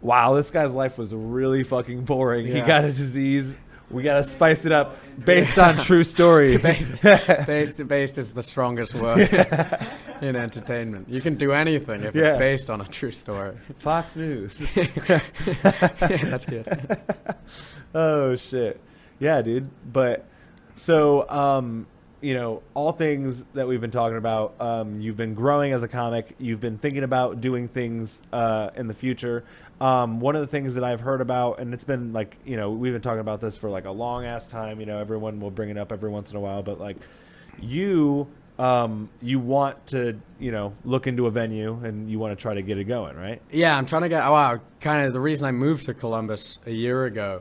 wow, this guy's life was really fucking boring. Yeah. He got a disease. We got to spice it up based on true story. Based is the strongest word in entertainment. You can do anything if it's based on a true story. Fox News. That's good. Oh, shit. Yeah, dude. But so, you know, all things that we've been talking about, you've been growing as a comic. You've been thinking about doing things in the future. One of the things that I've heard about, and it's been like, you know, we've been talking about this for like a long ass time. You know, everyone will bring it up every once in a while, but like you want to, you know, look into a venue and you want to try to get it going, right? Yeah, I'm trying to get, kind of the reason I moved to Columbus a year ago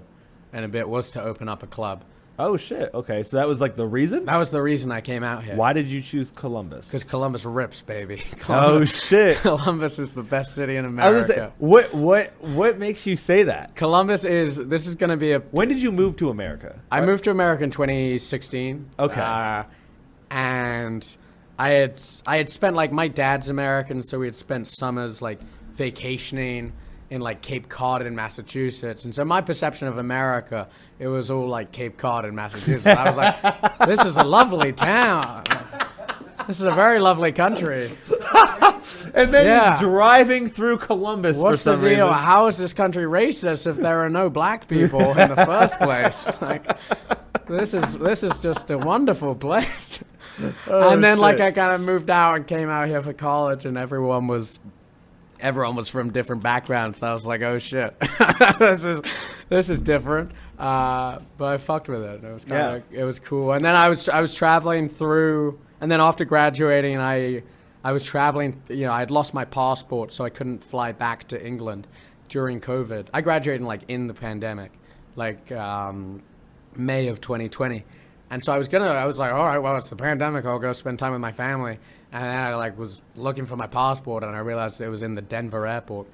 and a bit was to open up a club. Oh, shit. Okay, so that was like the reason? That was the reason I came out here. Why did you choose Columbus? Because Columbus rips, baby. Oh, shit. Columbus is the best city in America. I was gonna say, what makes you say that? This is going to be a... When did you move to America? I moved to America in 2016. Okay. And I had spent, like, my dad's American, so we had spent summers, like, vacationing in like Cape Cod in Massachusetts. And so my perception of America, it was all like Cape Cod in Massachusetts. I was like, this is a lovely town. This is a very lovely country. And then he's driving through Columbus for some reason. What's the deal? How is this country racist if there are no black people in the first place? Like, this is just a wonderful place. And then like I kind of moved out and came out here for college, and everyone was from different backgrounds. So I was like, oh shit, this is different. But I fucked with it. It was kind of it was cool. And then I was traveling through, and then after graduating, I was traveling. You know, I had lost my passport, so I couldn't fly back to England during COVID. I graduated in the pandemic, like May of 2020. And so I was like, all right, well, it's the pandemic. I'll go spend time with my family. And then I was looking for my passport, and I realized it was in the Denver airport.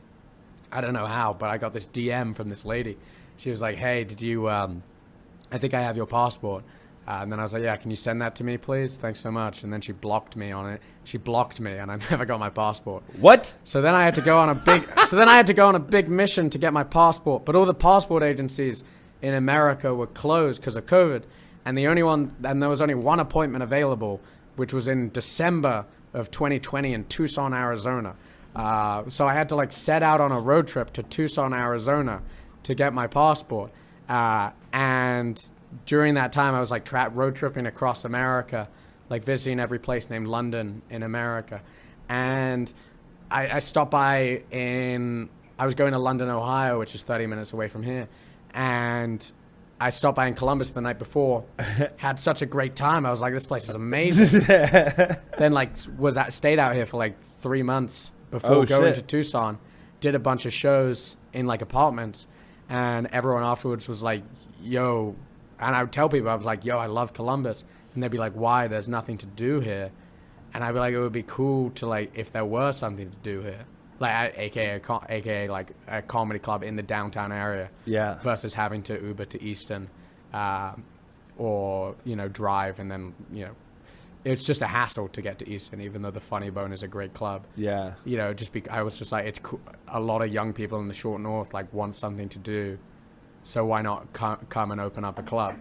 I don't know how, but I got this DM from this lady. She was like, hey, did you I think I have your passport. And then I was like, yeah, can you send that to me, please? Thanks so much. And then she blocked me on it. She blocked me, and I never got my passport. What? So then I had to go on a big mission to get my passport. But all the passport agencies in America were closed because of COVID, and there was only one appointment available, which was in December of 2020 in Tucson, Arizona. So I had to like set out on a road trip to Tucson, Arizona, to get my passport, and during that time, I was like road tripping across America, like visiting every place named London in America. And I stopped by I was going to London, Ohio, which is 30 minutes away from here. And I stopped by in Columbus the night before, had such a great time. I was like, this place is amazing. Then like stayed out here for like 3 months before going to Tucson, did a bunch of shows in like apartments. And everyone afterwards was like, yo, and I would tell people, I was like, yo, I love Columbus. And they'd be like, why? There's nothing to do here. And I'd be like, it would be cool to like, if there were something to do here. Like, AKA like a comedy club in the downtown area. Yeah. Versus having to Uber to Easton, or, drive. And then, it's just a hassle to get to Easton, even though the Funny Bone is a great club. Yeah. I was just like, it's cool. A lot of young people in the short north like want something to do. So why not come and open up a club?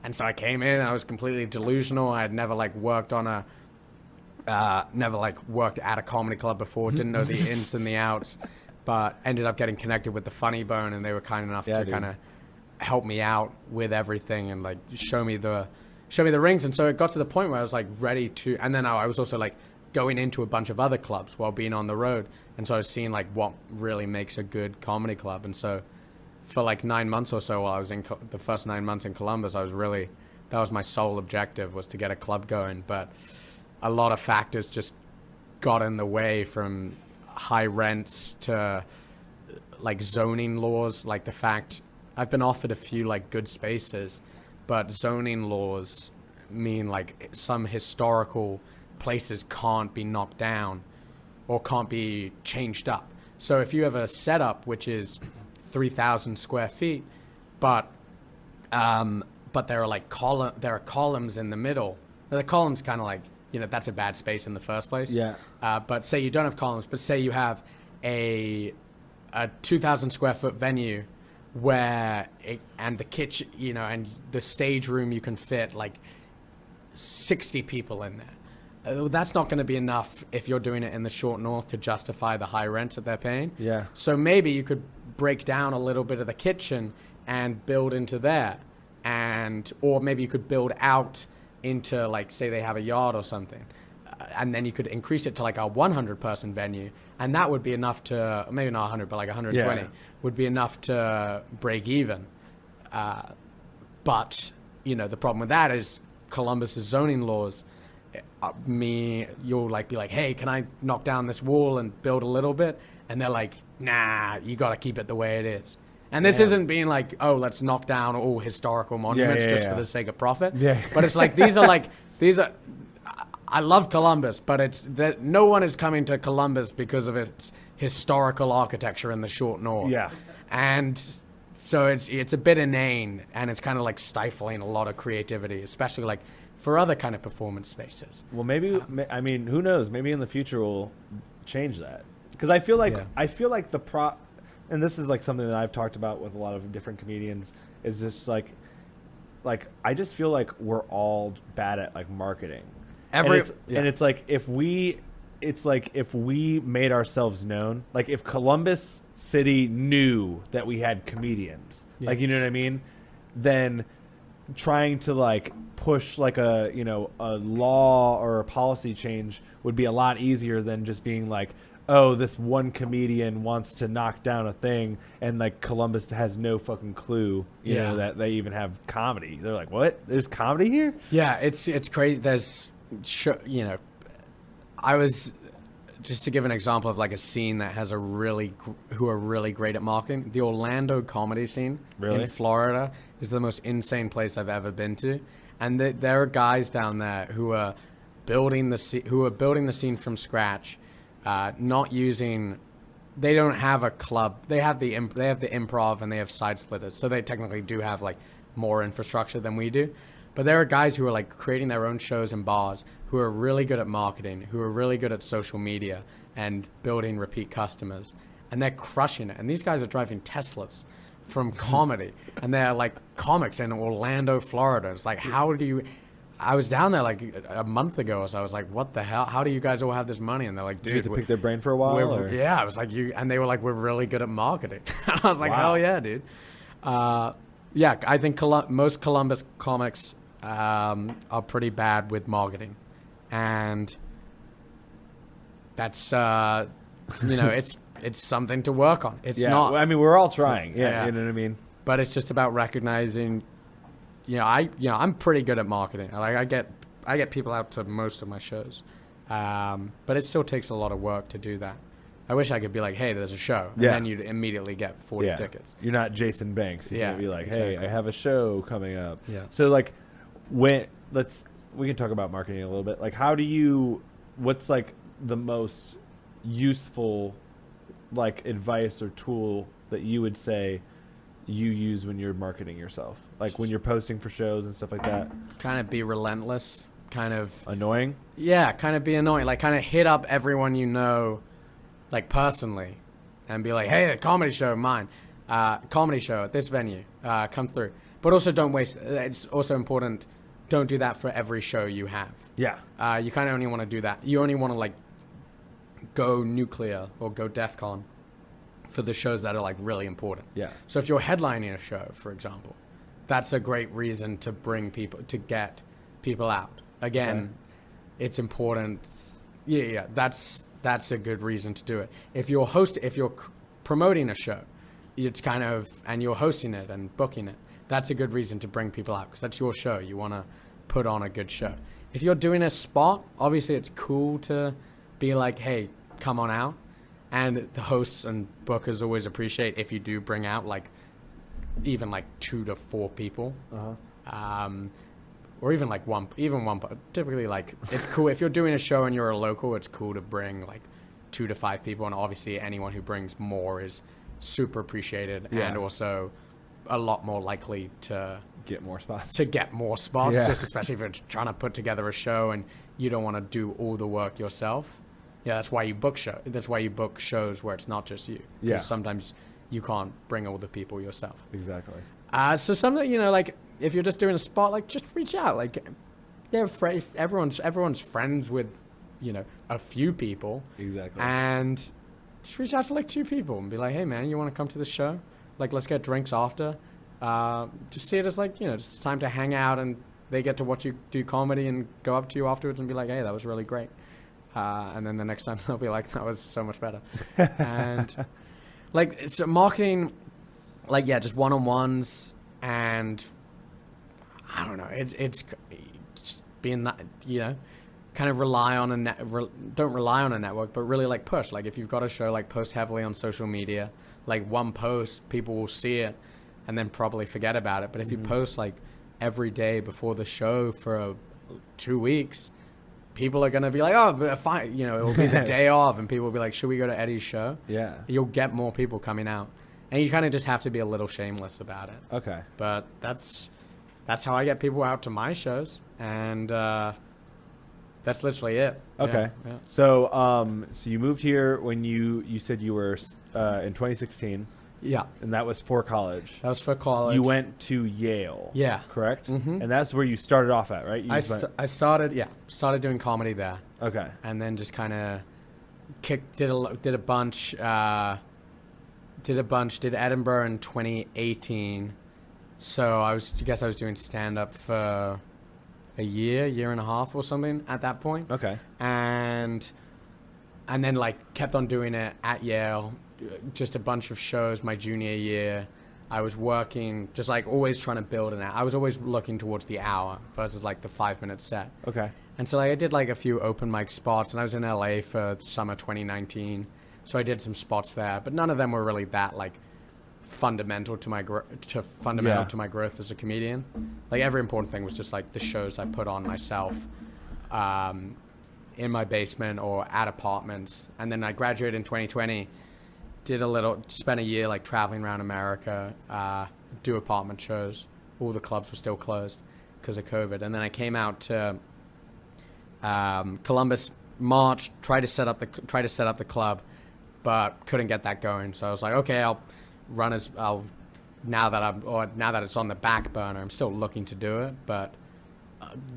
And so I came in, I was completely delusional. I had never like worked at a comedy club before, didn't know the ins and the outs, but ended up getting connected with the Funny Bone, and they were kind enough to kind of help me out with everything and like show me the rings. And so it got to the point where I was like ready to, and then I was also like going into a bunch of other clubs while being on the road. And so I was seeing like what really makes a good comedy club. And so for like 9 months or so while I was in the first 9 months in Columbus, that was my sole objective, was to get a club going. But a lot of factors just got in the way, from high rents to like zoning laws. Like the fact I've been offered a few like good spaces, but zoning laws mean like some historical places can't be knocked down or can't be changed up. So if you have a setup which is 3,000 square feet, but there are columns in the middle. The columns kind of like, that's a bad space in the first place. Yeah. But say you don't have columns, but say you have a 2,000 square foot venue and the kitchen, and the stage room, you can fit like 60 people in there. That's not going to be enough if you're doing it in the short north to justify the high rents that they're paying. Yeah. So maybe you could break down a little bit of the kitchen and build into there, or maybe you could build out into like, say they have a yard or something, and then you could increase it to like a 100 person venue, and that would be enough to, maybe not 100 but like 120 would be enough to break even. But the problem with that is Columbus's zoning laws. You'll like be like, hey, can I knock down this wall and build a little bit? And they're like, nah, you got to keep it the way it is. And this isn't being like, oh, let's knock down all historical monuments for the sake of profit. Yeah. But it's like, these are, I love Columbus, but it's that no one is coming to Columbus because of its historical architecture in the short north. Yeah. And so it's a bit inane, and it's kind of like stifling a lot of creativity, especially like for other kind of performance spaces. Well, maybe, I mean, who knows? Maybe in the future we'll change that. Because I feel like and this is like something that I've talked about with a lot of different comedians, is just like I just feel like we're all bad at like marketing. And it's like if we made ourselves known, like if Columbus City knew that we had comedians, like, you know what I mean? Then trying to like push like a law or a policy change would be a lot easier than just being like, oh, this one comedian wants to knock down a thing, and like Columbus has no fucking clue, you know, that they even have comedy. They're like, what? There's comedy here? Yeah, it's crazy. There's, I was, just to give an example of like a scene that has who are really great at marketing, the Orlando comedy scene in Florida is the most insane place I've ever been to. And there are guys down there who are building the scene from scratch. They don't have a club. They have the improv, and they have side splitters. So they technically do have like more infrastructure than we do. But there are guys who are like creating their own shows in bars, who are really good at marketing, who are really good at social media and building repeat customers, and they're crushing it. And these guys are driving Teslas from comedy, and they're like comics in Orlando, Florida. It's like, how do you... I was down there like a month ago, so I was like, what the hell? How do you guys all have this money? And they're like, dude, did you have to pick their brain for a while? Or? Yeah, I was like, and they were like, we're really good at marketing. I was like, hell yeah, dude. Yeah, I think most Columbus comics are pretty bad with marketing, and that's it's something to work on. It's not. I mean, we're all trying. Yeah, you know what I mean. But it's just about recognizing. I'm pretty good at marketing. Like I get people out to most of my shows, but it still takes a lot of work to do that. I wish I could be like, hey, there's a show, and then you'd immediately get 40 tickets. You're not Jason Banks. You can't be like, hey, I have a show coming up. Yeah. So like, we can talk about marketing a little bit. Like, what's like the most useful like advice or tool that you would say you use when you're marketing yourself, like when you're posting for shows and stuff like that? Kind of be relentless, kind of annoying. Yeah, kind of be annoying. Like kind of hit up everyone you know, like personally, and be like, hey, a comedy show of mine, comedy show at this venue, come through. But also don't waste. It's also important. Don't do that for every show you have. Yeah. You kind of only want to do that. You only want to like go nuclear or go DEFCON for the shows that are like really important. Yeah. So if you're headlining a show, for example, that's a great reason to bring people, to get people out. Again, it's important. Yeah. That's a good reason to do it. If you're promoting a show, it's kind of, and you're hosting it and booking it, that's a good reason to bring people out because that's your show. You want to put on a good show. If you're doing a spot, obviously it's cool to be like, hey, come on out. And the hosts and bookers always appreciate if you do bring out like even like 2 to 4 people, or even like one. Typically, like it's cool if you're doing a show and you're a local. It's cool to bring like 2 to 5 people, and obviously anyone who brings more is super appreciated and also a lot more likely to get more spots. Just especially if you're trying to put together a show and you don't want to do all the work yourself. Yeah, that's why you book shows where it's not just you. Because sometimes you can't bring all the people yourself. Exactly. So something, like if you're just doing a spot, like just reach out. Like everyone's friends with, a few people. Exactly. And just reach out to like 2 people and be like, hey man, you want to come to the show? Like let's get drinks after. Just see it as like, just time to hang out, and they get to watch you do comedy and go up to you afterwards and be like, hey, that was really great. And then the next time they'll be like, that was so much better. And like, it's marketing, like, just one-on-ones, and I don't know, it's just being that, kind of rely on don't rely on a network, but really like push. Like if you've got a show, like post heavily on social media, like one post, people will see it and then probably forget about it. But if you post like every day before the show for 2 weeks, people are going to be like, oh, fine. It will be the day of, and people will be like, should we go to Eddie's show? Yeah. You'll get more people coming out. And you kind of just have to be a little shameless about it. Okay. But that's how I get people out to my shows. And that's literally it. Okay. Yeah. So you moved here when you said you were in 2016. Yeah. And that was for college. That was for college. You went to Yale. Yeah. Correct? Mm-hmm. And that's where you started off at, right? I started doing comedy there. Okay. And then just kind of did a bunch, did Edinburgh in 2018. So I guess I was doing stand-up for a year and a half or something at that point. Okay. And then like kept on doing it at Yale. Just a bunch of shows my junior year. I was working, just like always trying to build an hour. I was always looking towards the hour versus like the 5-minute set. Okay. And so like I did like a few open mic spots, and I was in LA for summer 2019. So I did some spots there, but none of them were really that like fundamental to my growth as a comedian. Like every important thing was just like the shows I put on myself in my basement or at apartments. And then I graduated in 2020. Spent a year like traveling around America, do apartment shows, all the clubs were still closed because of COVID. And then I came out to Columbus, March, tried to set up the club, but couldn't get that going. So I was like, okay, now that it's on the back burner, I'm still looking to do it, but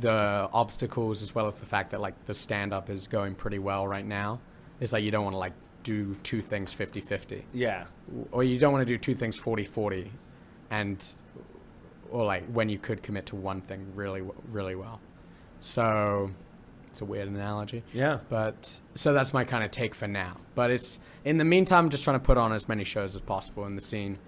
the obstacles, as well as the fact that like the stand-up is going pretty well right now, is like you don't want to like do two things 50-50. Yeah. Or you don't want to do two things 40-40, or like when you could commit to one thing really, really well. So it's a weird analogy. Yeah. But so that's my kind of take for now. But it's in the meantime, I'm just trying to put on as many shows as possible in the scene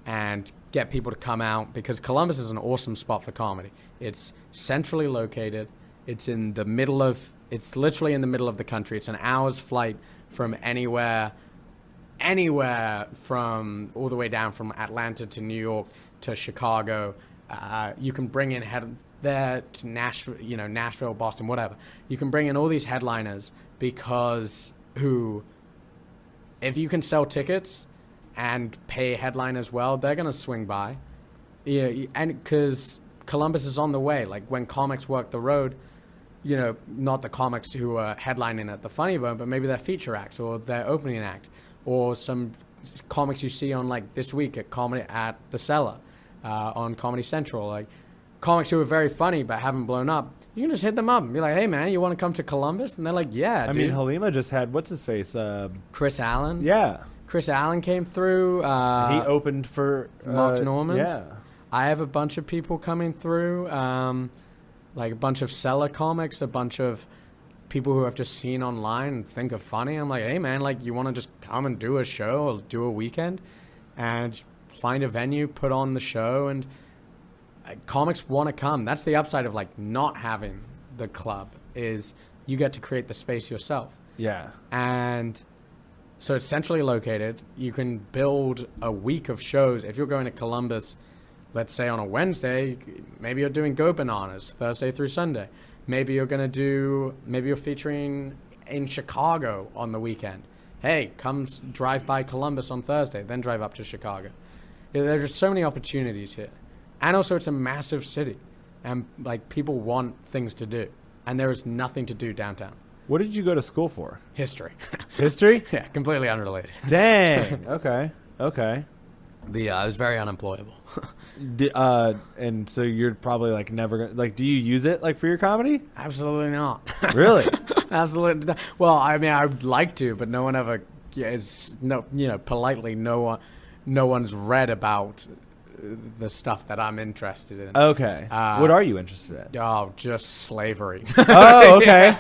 and get people to come out, because Columbus is an awesome spot for comedy. It's centrally located. It's literally in the middle of the country. It's an hour's flight from anywhere from all the way down from Atlanta to New York to Chicago. You can bring in there to Nashville, Boston, whatever. You can bring in all these headliners because if you can sell tickets and pay headliners well, they're going to swing by. Yeah, and because Columbus is on the way. Like when comics work the road, not the comics who are headlining at the Funny Bone, but maybe their feature act or their opening act, or some comics you see on like this week at the Cellar, on Comedy Central, like comics who are very funny but haven't blown up. You can just hit them up and be like, "Hey man, you want to come to Columbus?" And they're like, "Yeah." I mean, Halima just had what's his face? Chris Allen. Yeah. Chris Allen came through. He opened for Mark Normand. Yeah. I have a bunch of people coming through, like a bunch of Cellar comics, a bunch of people who I've just seen online and think are funny. I'm like, hey man, like you want to just come and do a show or do a weekend and find a venue, put on the show, and comics want to come. That's the upside of like not having the club, is you get to create the space yourself. Yeah. And so it's centrally located. You can build a week of shows. If you're going to Columbus, let's say on a Wednesday, maybe you're doing Go Bananas Thursday through Sunday. Maybe you're featuring in Chicago on the weekend. Hey, come drive by Columbus on Thursday, then drive up to Chicago. There are just so many opportunities here. And also it's a massive city, and like people want things to do, and there is nothing to do downtown. What did you go to school for? History. History? Yeah, completely unrelated. Dang. Okay. I was very unemployable. And so you're probably like never gonna, like, do you use it like for your comedy? Absolutely not. Really? Absolutely not. Well, I mean, I would like to, but no one ever politely, no one's read about the stuff that I'm interested in. Okay. What are you interested in? Oh, just slavery. Oh, okay.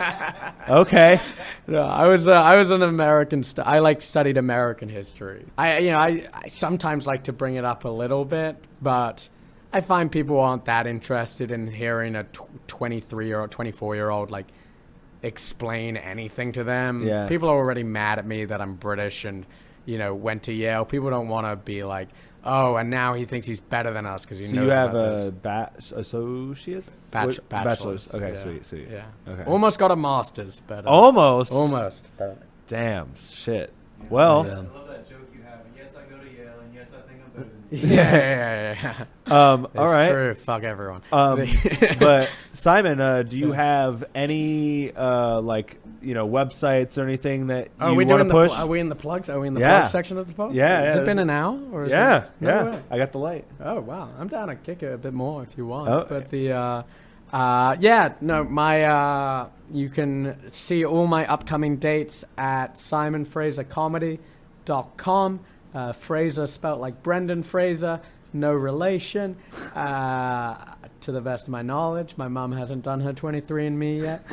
Okay. No, I was an American. I studied American history. I sometimes like to bring it up a little bit, but I find people aren't that interested in hearing a 23-year-old, 24-year-old like explain anything to them. Yeah. People are already mad at me that I'm British and went to Yale. People don't want to be like, oh, and now he thinks he's better than us because he knows about this. So you have associates? Bachelor's. Okay, Yeah. sweet. Yeah. Okay. Almost got a master's, but Almost. But Damn. Shit. Well. I love that joke you have. And yes, I go to Yale, and yes, I think I'm better than you. yeah. All right. True. Fuck everyone. But Simon, do you have any websites or anything that you want to push? Are we in the plugs? Are we in the Yeah. plug section of the pod? Yeah. Has yeah, it been an hour? Or is Yeah. it, no Yeah. way. I got the light. Oh wow, I'm down to kick it a bit more if you want. Oh. But you can see all my upcoming dates at simonfrasercomedy.com. Fraser spelt like Brendan Fraser, no relation. To the best of my knowledge, my mom hasn't done her 23andMe yet.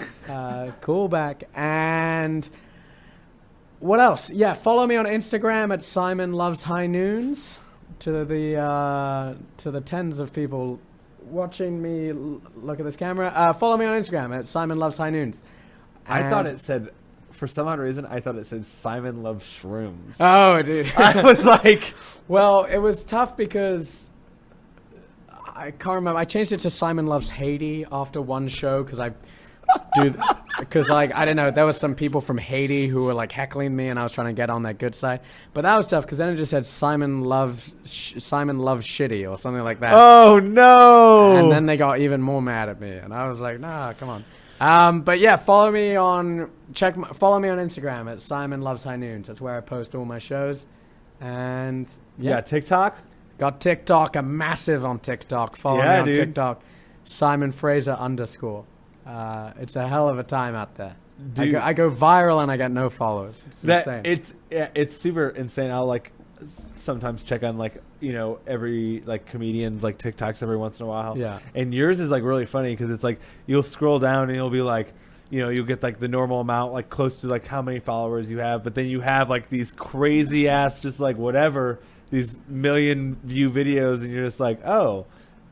Cool back. And what else? Yeah, follow me on Instagram at Simon Loves High Noons. To the tens of people watching me look at this camera, follow me on Instagram at Simon Loves High Noons. I thought it said, for some odd reason, I thought it said Simon Loves Shrooms. Oh, dude. I was like, well, it was tough because I can't remember. I changed it to Simon Loves Haiti after one show because I because like I don't know, there was some people from Haiti who were like heckling me, and I was trying to get on their good side. But that was tough because then it just said Simon loves shitty or something like that. Oh no! And then they got even more mad at me, and I was like, nah, come on. But yeah, follow me on Instagram at Simon Loves High Noons. That's where I post all my shows. And yeah, TikTok. Got TikTok. I'm massive on TikTok. Follow me on TikTok. Simon Fraser _ it's a hell of a time out there. Dude, I go viral and I get no followers. It's insane. It's super insane. I'll like sometimes check on like, you know, every like comedians like TikToks every once in a while. Yeah. And yours is like really funny because it's like you'll scroll down and you'll be like, you know, you'll get like the normal amount, like close to like how many followers you have, but then you have like these crazy ass, just like whatever, these million view videos, and you're just like, oh,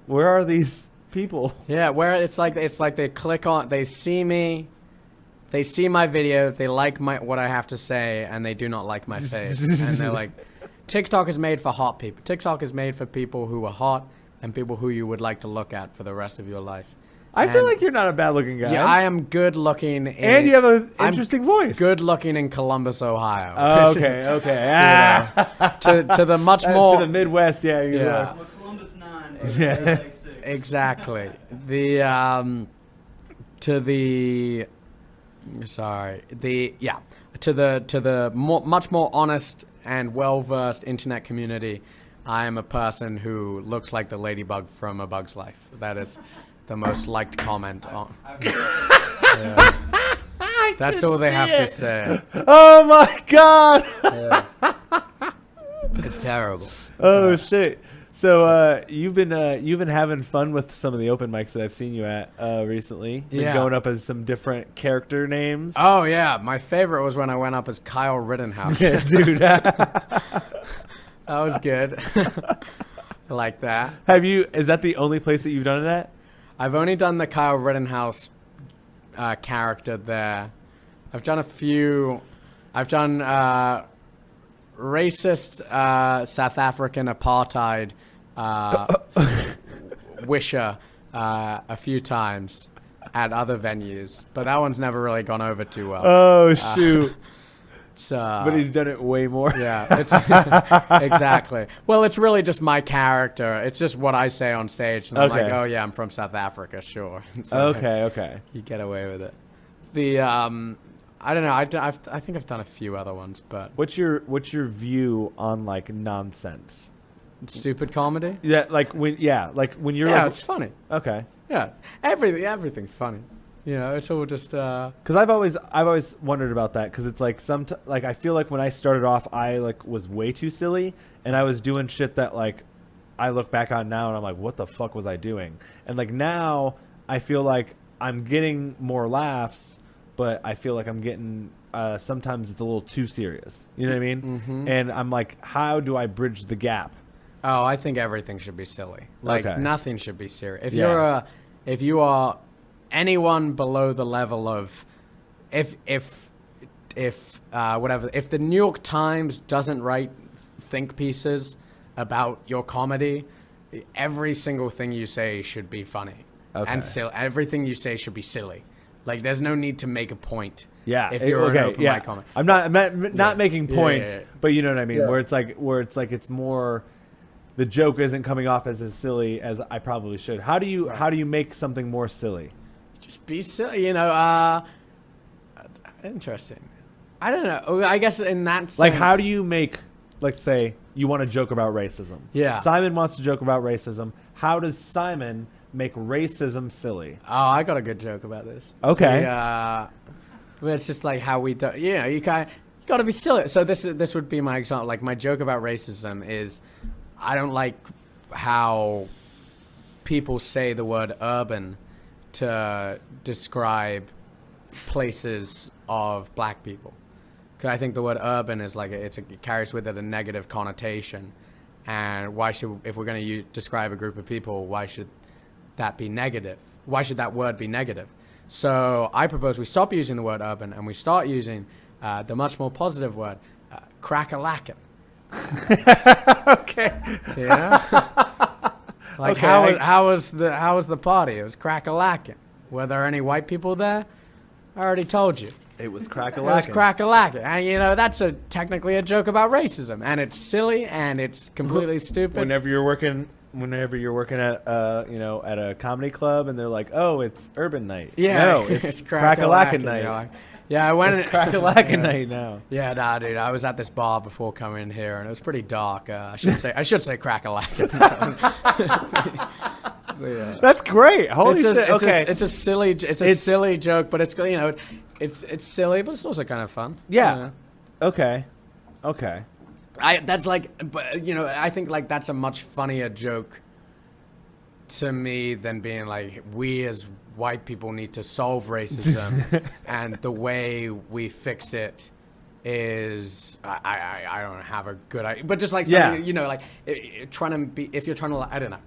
where are these people? Yeah, where it's like they click on, they see me, they see my video, they like what I have to say, and they do not like my face, and they're like, TikTok is made for hot people. TikTok is made for people who are hot and people who you would like to look at for the rest of your life. I feel like you're not a bad looking guy. Yeah, I am good looking. And you have an interesting voice. Good looking in Columbus, Ohio. Oh, okay. To the much more to the Midwest, yeah. Yeah. Well, Columbus 9. Yeah. Like 6. Exactly. To the much more honest and well-versed internet community, I am a person who looks like the ladybug from A Bug's Life. That is the most liked comment on. Yeah. That's all they have to say. Oh my god! Yeah. It's terrible. Oh shit! So you've been having fun with some of the open mics that I've seen you at recently. Been going up as some different character names. Oh yeah, my favorite was when I went up as Kyle Rittenhouse. Yeah, dude. That was good. I like that. Is that the only place that you've done it at? I've only done the Kyle Rittenhouse character there. I've done a few. I've done racist South African apartheid wisher a few times at other venues, but that one's never really gone over too well. Oh shoot. But he's done it way more. Yeah, it's exactly. Well, it's really just my character. It's just what I say on stage, and I'm like, oh yeah, I'm from South Africa, sure. So okay. You get away with it. The I don't know. I think I've done a few other ones, but what's your view on like nonsense, stupid comedy? Yeah, like when you're yeah, like, it's funny. Okay. Yeah, everything's funny. You know, it's all just because I've always wondered about that, because it's like like I feel like when I started off I like was way too silly, and I was doing shit that like I look back on now and I'm like, what the fuck was I doing? And like now I feel like I'm getting more laughs, but I feel like I'm getting sometimes it's a little too serious. You know what I mean? Mm-hmm. And I'm like, how do I bridge the gap? Oh, I think everything should be silly. Like nothing should be serious. If you are anyone below the level of if the New York Times doesn't write think pieces about your comedy, every single thing you say should be funny. Okay. And everything you say should be silly. Like there's no need to make a point. Yeah. If you're an open mic comic. I'm not making points, yeah. but you know what I mean, where it's like it's more, the joke isn't coming off as silly as I probably should. How do you make something more silly? Just be silly, you know. Interesting. I don't know. I guess in that sense, like, how do you make, let's say you want to joke about racism. Yeah. Simon wants to joke about racism. How does Simon make racism silly? Oh, I got a good joke about this. Okay. It's just like how we do. You know, you got to be silly. So this would be my example. Like my joke about racism is, I don't like how people say the word urban to describe places of black people, because I think the word urban is like it carries with it a negative connotation, and if we're going to describe a group of people, why should that be negative? Why should that word be negative? So I propose we stop using the word urban and we start using the much more positive word crack-a-lackin'. Okay. Yeah. Like okay. how was the party? It was crack-a-lackin'. Were there any white people there? I already told you. It was It was crack-a-lackin'. crack-a-lackin'. And, you know, that's technically a joke about racism. And it's silly, and it's completely stupid. Whenever you're working at at a comedy club and they're like, oh, it's urban night. Yeah, No, it's crack-a-lackin' night. You're like, yeah, I went. It's crack-a-lackin' night now. Yeah, nah, dude. I was at this bar before coming in here, and it was pretty dark. I should say crack-a-lackin'. Yeah. That's great. Holy shit. Okay. It's a silly joke, but it's it's silly, but it's also kind of fun. Yeah. Okay. That's like, but I think like that's a much funnier joke to me than being like, we as white people need to solve racism, and the way we fix it is I don't have a good idea, but just like something, like trying to be, if you're trying to, I don't know.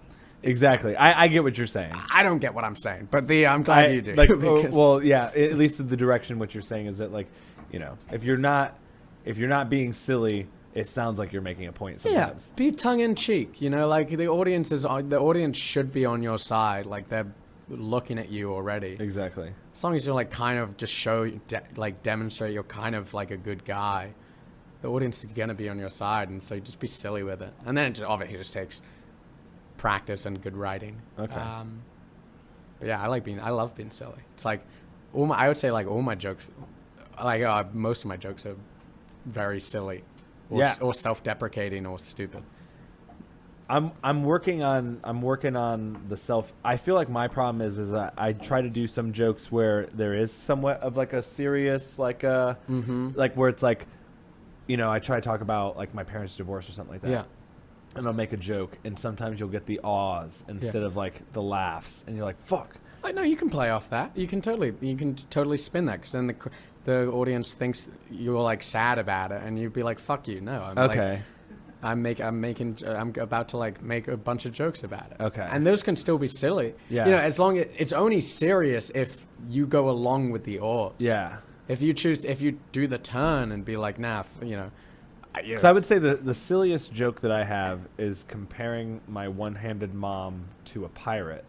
Exactly. I get what you're saying. I don't get what I'm saying, but I'm glad you do. Like, well, yeah. At least the direction what you're saying is that, like, if you're not being silly, it sounds like you're making a point sometimes. Yeah, be tongue in cheek. Like the audience should be on your side. Like they're looking at you already. Exactly. As long as you're like kind of just demonstrate you're kind of like a good guy, the audience is gonna be on your side, and so just be silly with it. And then it obviously just takes practice and good writing. Okay. But yeah, I love being silly. It's like I would say like all my jokes, like most of my jokes are very silly, or self-deprecating or stupid. I'm working on the self. I feel like my problem is that I try to do some jokes where there is somewhat of like a serious like like where it's like, I try to talk about like my parents' divorce or something like that. Yeah. And I'll make a joke, and sometimes you'll get the awes instead of like the laughs, and you're like, "Fuck." I know you can play off that. You can totally spin that, because then the audience thinks you're like sad about it, and you'd be like, "Fuck you." No, I'm Okay. I'm about to like make a bunch of jokes about it. Okay. And those can still be silly. Yeah. As long as it's only serious if you go along with the odds. Yeah. If you do the turn and be like, nah, So I would say the silliest joke that I have is comparing my one-handed mom to a pirate.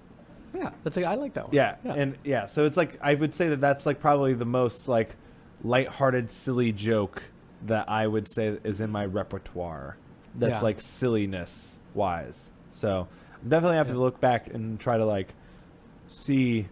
Yeah, I like that one. Yeah, and so it's like I would say that that's like probably the most like lighthearted, silly joke that I would say is in my repertoire. That's like silliness wise. So I'm definitely have to look back and try to like see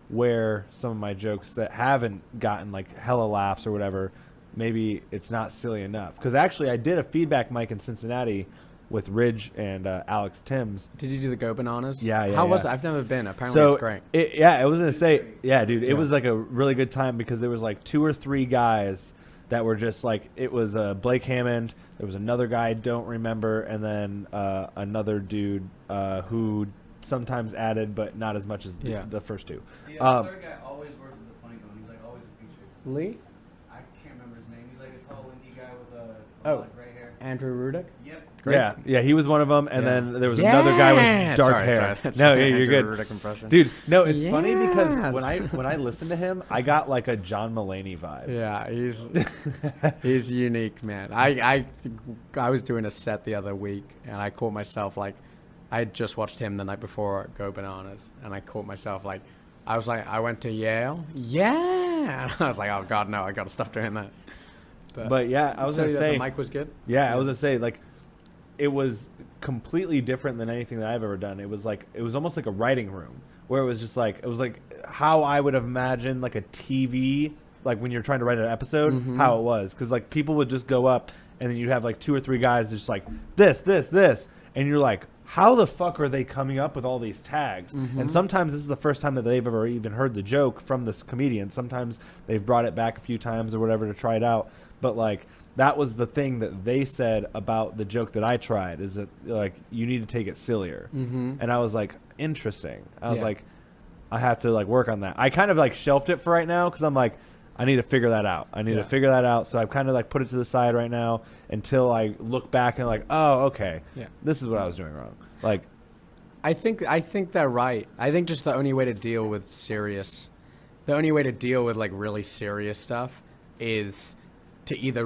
where some of my jokes that haven't gotten like hella laughs or whatever, maybe it's not silly enough. Because actually I did a feedback mic in Cincinnati with Ridge and Alex Timms. Did you do the Go Bananas? Yeah. How was it? I've never been. Apparently it's great. I was going to say, dude, it was like a really good time because there was like 2 or 3 guys that were just like, it was Blake Hammond, there was another guy I don't remember, and then another dude who sometimes added, but not as much as the first 2. The third guy always works at the Funny Bone. He's like always a feature. Lee? I can't remember his name. He's like a tall, windy guy with a lot of gray hair. Andrew Rudick? Yep. Great. Yeah, he was one of them, and then there was another guy with dark hair. Sorry. No, you're good, Rudick impression. dude. No, it's funny because when I listen to him, I got like a John Mulaney vibe. Yeah, he's unique, man. I was doing a set the other week, and I caught myself like, I had just watched him the night before at Go Bananas, and I caught myself like, I was like, I went to Yale. Yeah, and I was like, oh god, no, I got to stop doing that. But yeah, I was gonna say the mic was good. Yeah, I was gonna say like, it was completely different than anything that I've ever done. It was almost like a writing room where it was like how I would have imagined like a TV, like when you're trying to write an episode, how it was. Because like people would just go up and then you'd have like 2 or 3 guys just like this, and you're like, how the fuck are they coming up with all these tags? And sometimes this is the first time that they've ever even heard the joke from this comedian. Sometimes they've brought it back a few times or whatever to try it out. But like, that was the thing that they said about the joke that I tried, is that like, you need to take it sillier. And I was like, interesting. I was like, I have to like work on that. I kind of like shelved it for right now because I'm like, I need to figure that out. So I've kind of like put it to the side right now until I look back and like, oh, okay, this is what I was doing wrong. Like, I think they're right. I think just the only way to deal with like really serious stuff is to either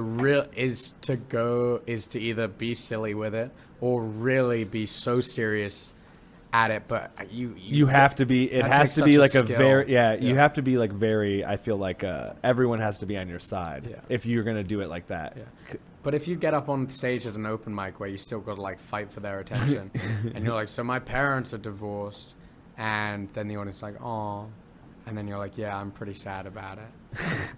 be silly with it, or really be so serious at it, but you have to be. It has to be like a very You have to be like very. I feel like everyone has to be on your side if you're gonna do it like that. Yeah. But if you get up on stage at an open mic where you still got to like fight for their attention, and you're like, so my parents are divorced, and then the audience is like, oh, and then you're like, yeah, I'm pretty sad about it,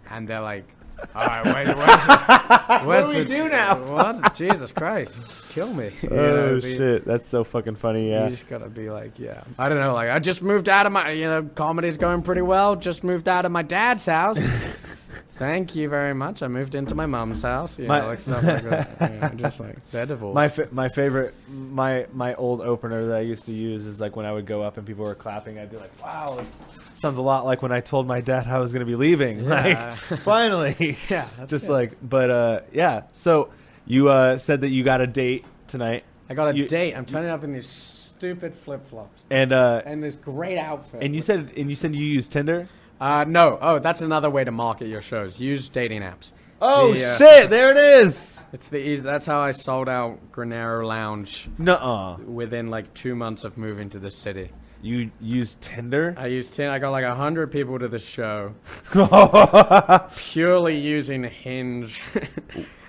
and they're like, all right, what do we do now? What? Jesus Christ, kill me. Shit, that's so fucking funny. Yeah, you just gotta be like, I don't know, like I just moved out of my, comedy's going pretty well. Just moved out of my dad's house. Thank you very much. I moved into my mom's house. Like stuff like that. Just like they're divorced. My favorite, my old opener that I used to use is like when I would go up and people were clapping, I'd be like, wow, this sounds a lot like when I told my dad I was going to be leaving. Like, finally. Yeah. Just good. Like, but yeah. So you said that you got a date tonight. I got a date. I'm turning up in these stupid flip flops and this great outfit. And you said you use Tinder. No. Oh, that's another way to market your shows. Use dating apps. Oh, shit. There it is. It's the easy. That's how I sold out Granero Lounge. Nuh-uh. Within like 2 months of moving to the city. You use Tinder? I used Tinder. I got like 100 people to the show. Purely using Hinge.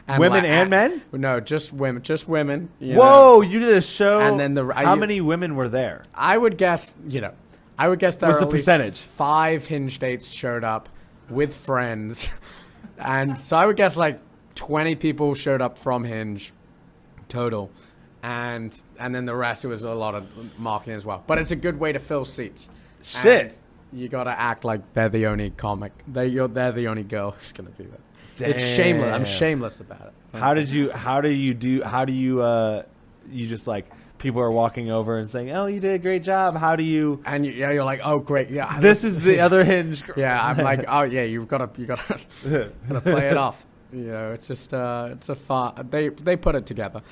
Women and men? No, just women. Just women. Whoa, you did a show. And then how many women were there? I would guess, I would guess there were at least 5 Hinge dates showed up with friends. And so I would guess like 20 people showed up from Hinge total. And then the rest, it was a lot of marketing as well. But it's a good way to fill seats. Shit. And you got to act like they're the only comic. They're the only girl who's going to be there. Damn. It's shameless. I'm shameless about it. How do you just like, people are walking over and saying, "Oh, you did a great job." How do you? And you're like, "Oh, great, yeah." This is the other Hinge. Yeah, I'm like, "Oh, yeah, you gotta play it off." It's just it's a fun. They put it together.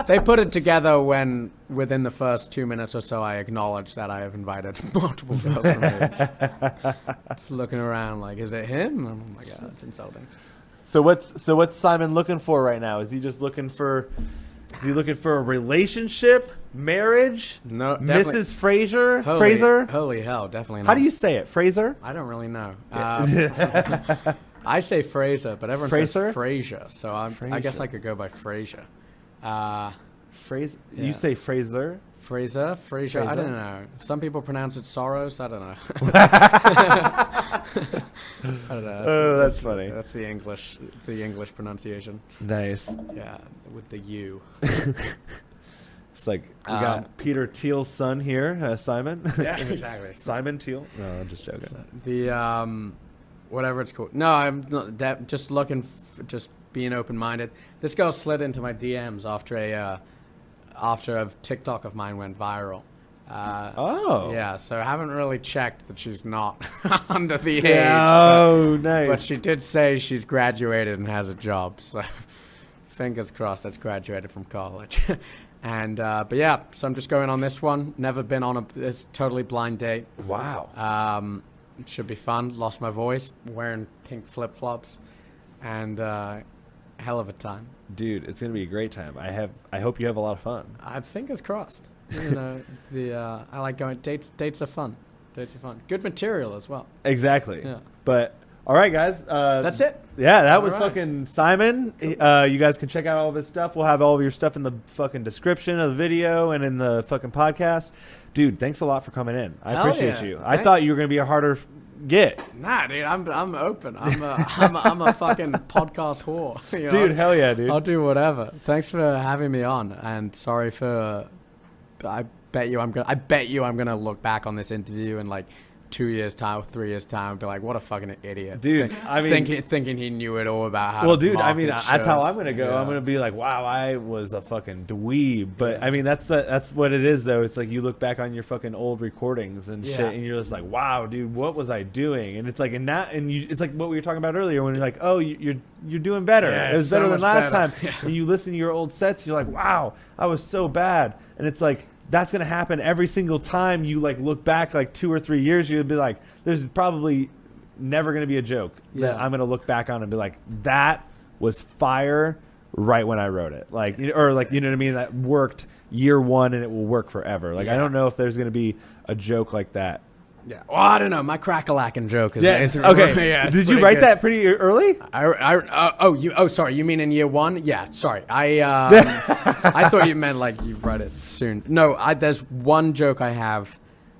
They put it together when within the first 2 minutes or so, I acknowledged that I have invited multiple girls from Hinge. Just looking around, like, is it him? Oh my god, that's insulting. So what's Simon looking for right now? Is he just looking for? Is he looking for a relationship, marriage? No, Mrs. Fraser? Fraser? Holy hell, definitely not. How do you say it? Fraser? I don't really know. I say Fraser, but everyone says Fraser, so I guess I could go by Fraser. Fraser? Yeah. You say Fraser? Fraser? I don't know. Some people pronounce it Soros. I don't know. I don't know. That's funny. That's the English pronunciation. Nice. Yeah, with the U. It's like we got Peter Thiel's son here, Simon. Yeah, exactly. Simon Thiel. No, I'm just joking. The whatever it's called. No, I'm not, just looking, just being open-minded. This girl slid into my DMs after a TikTok of mine went viral. Yeah, so I haven't really checked that she's not under the age. Nice. But she did say she's graduated and has a job, so fingers crossed that's graduated from college. And but yeah, so I'm just going on this one. Never been on this totally blind date. Wow. It should be fun. Lost my voice, wearing pink flip-flops, and hell of a time. Dude, it's gonna be a great time. I hope you have a lot of fun. Fingers crossed. I like going dates. Dates are fun. Good material as well. Exactly. Yeah. But all right, guys. That's it. Yeah, that was fucking Simon. Cool. You guys can check out all of his stuff. We'll have all of your stuff in the fucking description of the video and in the fucking podcast. Dude, thanks a lot for coming in. I appreciate you. I thought you were gonna be a harder get. Nah, dude, I'm open. I'm a fucking podcast whore. Dude, hell yeah, dude. I'll do whatever. Thanks for having me on, and sorry for. I bet you I'm gonna look back on this interview in like 2 years time, 3 years time, and be like, what a fucking idiot, dude. I mean, thinking he knew it all about how. Well, dude, I mean, that's how I'm gonna go. Yeah. I'm gonna be like, wow, I was a fucking dweeb. But I mean, that's what it is, though. It's like you look back on your fucking old recordings and shit, and you're just like, wow, dude, what was I doing? And it's like, it's like what we were talking about earlier when you're like, oh, you're doing better. Yeah, it was better than last time. Yeah. And you listen to your old sets, you're like, wow, I was so bad. And it's like. That's going to happen every single time you like look back like 2 or 3 years. You'll be like, there's probably never going to be a joke that I'm going to look back on and be like, that was fire. right when I wrote it. Like, or like, you know what I mean? That worked year one and it will work forever. Like, I don't know if there's going to be a joke like that. Yeah. Well, I don't know. My crack-a-lackin' joke is... Okay. Yeah, did you write that pretty early? Sorry. You mean in year one? Yeah. Sorry. I thought you meant like you write it soon. No. There's one joke I have,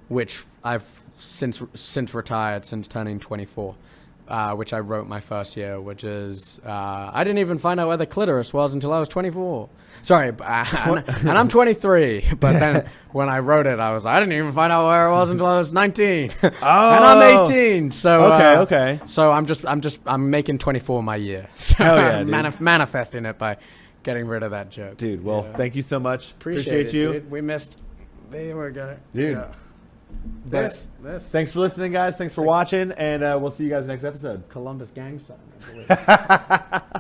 which I've since retired, since turning 24, which I wrote my first year, which is I didn't even find out where the clitoris was until I was 24. Sorry, and I'm 23. But then when I wrote it, I didn't even find out where it was until I was 19. And I'm 18. So okay. So I'm making 24 my year. So Hell yeah, I'm manifesting it by getting rid of that joke. Dude, well, thank you so much. Appreciate it, you. Dude. We missed. There we go. Dude. Yeah. This. Thanks for listening, guys. Thanks for watching, and we'll see you guys next episode. Columbus gang sign, I believe.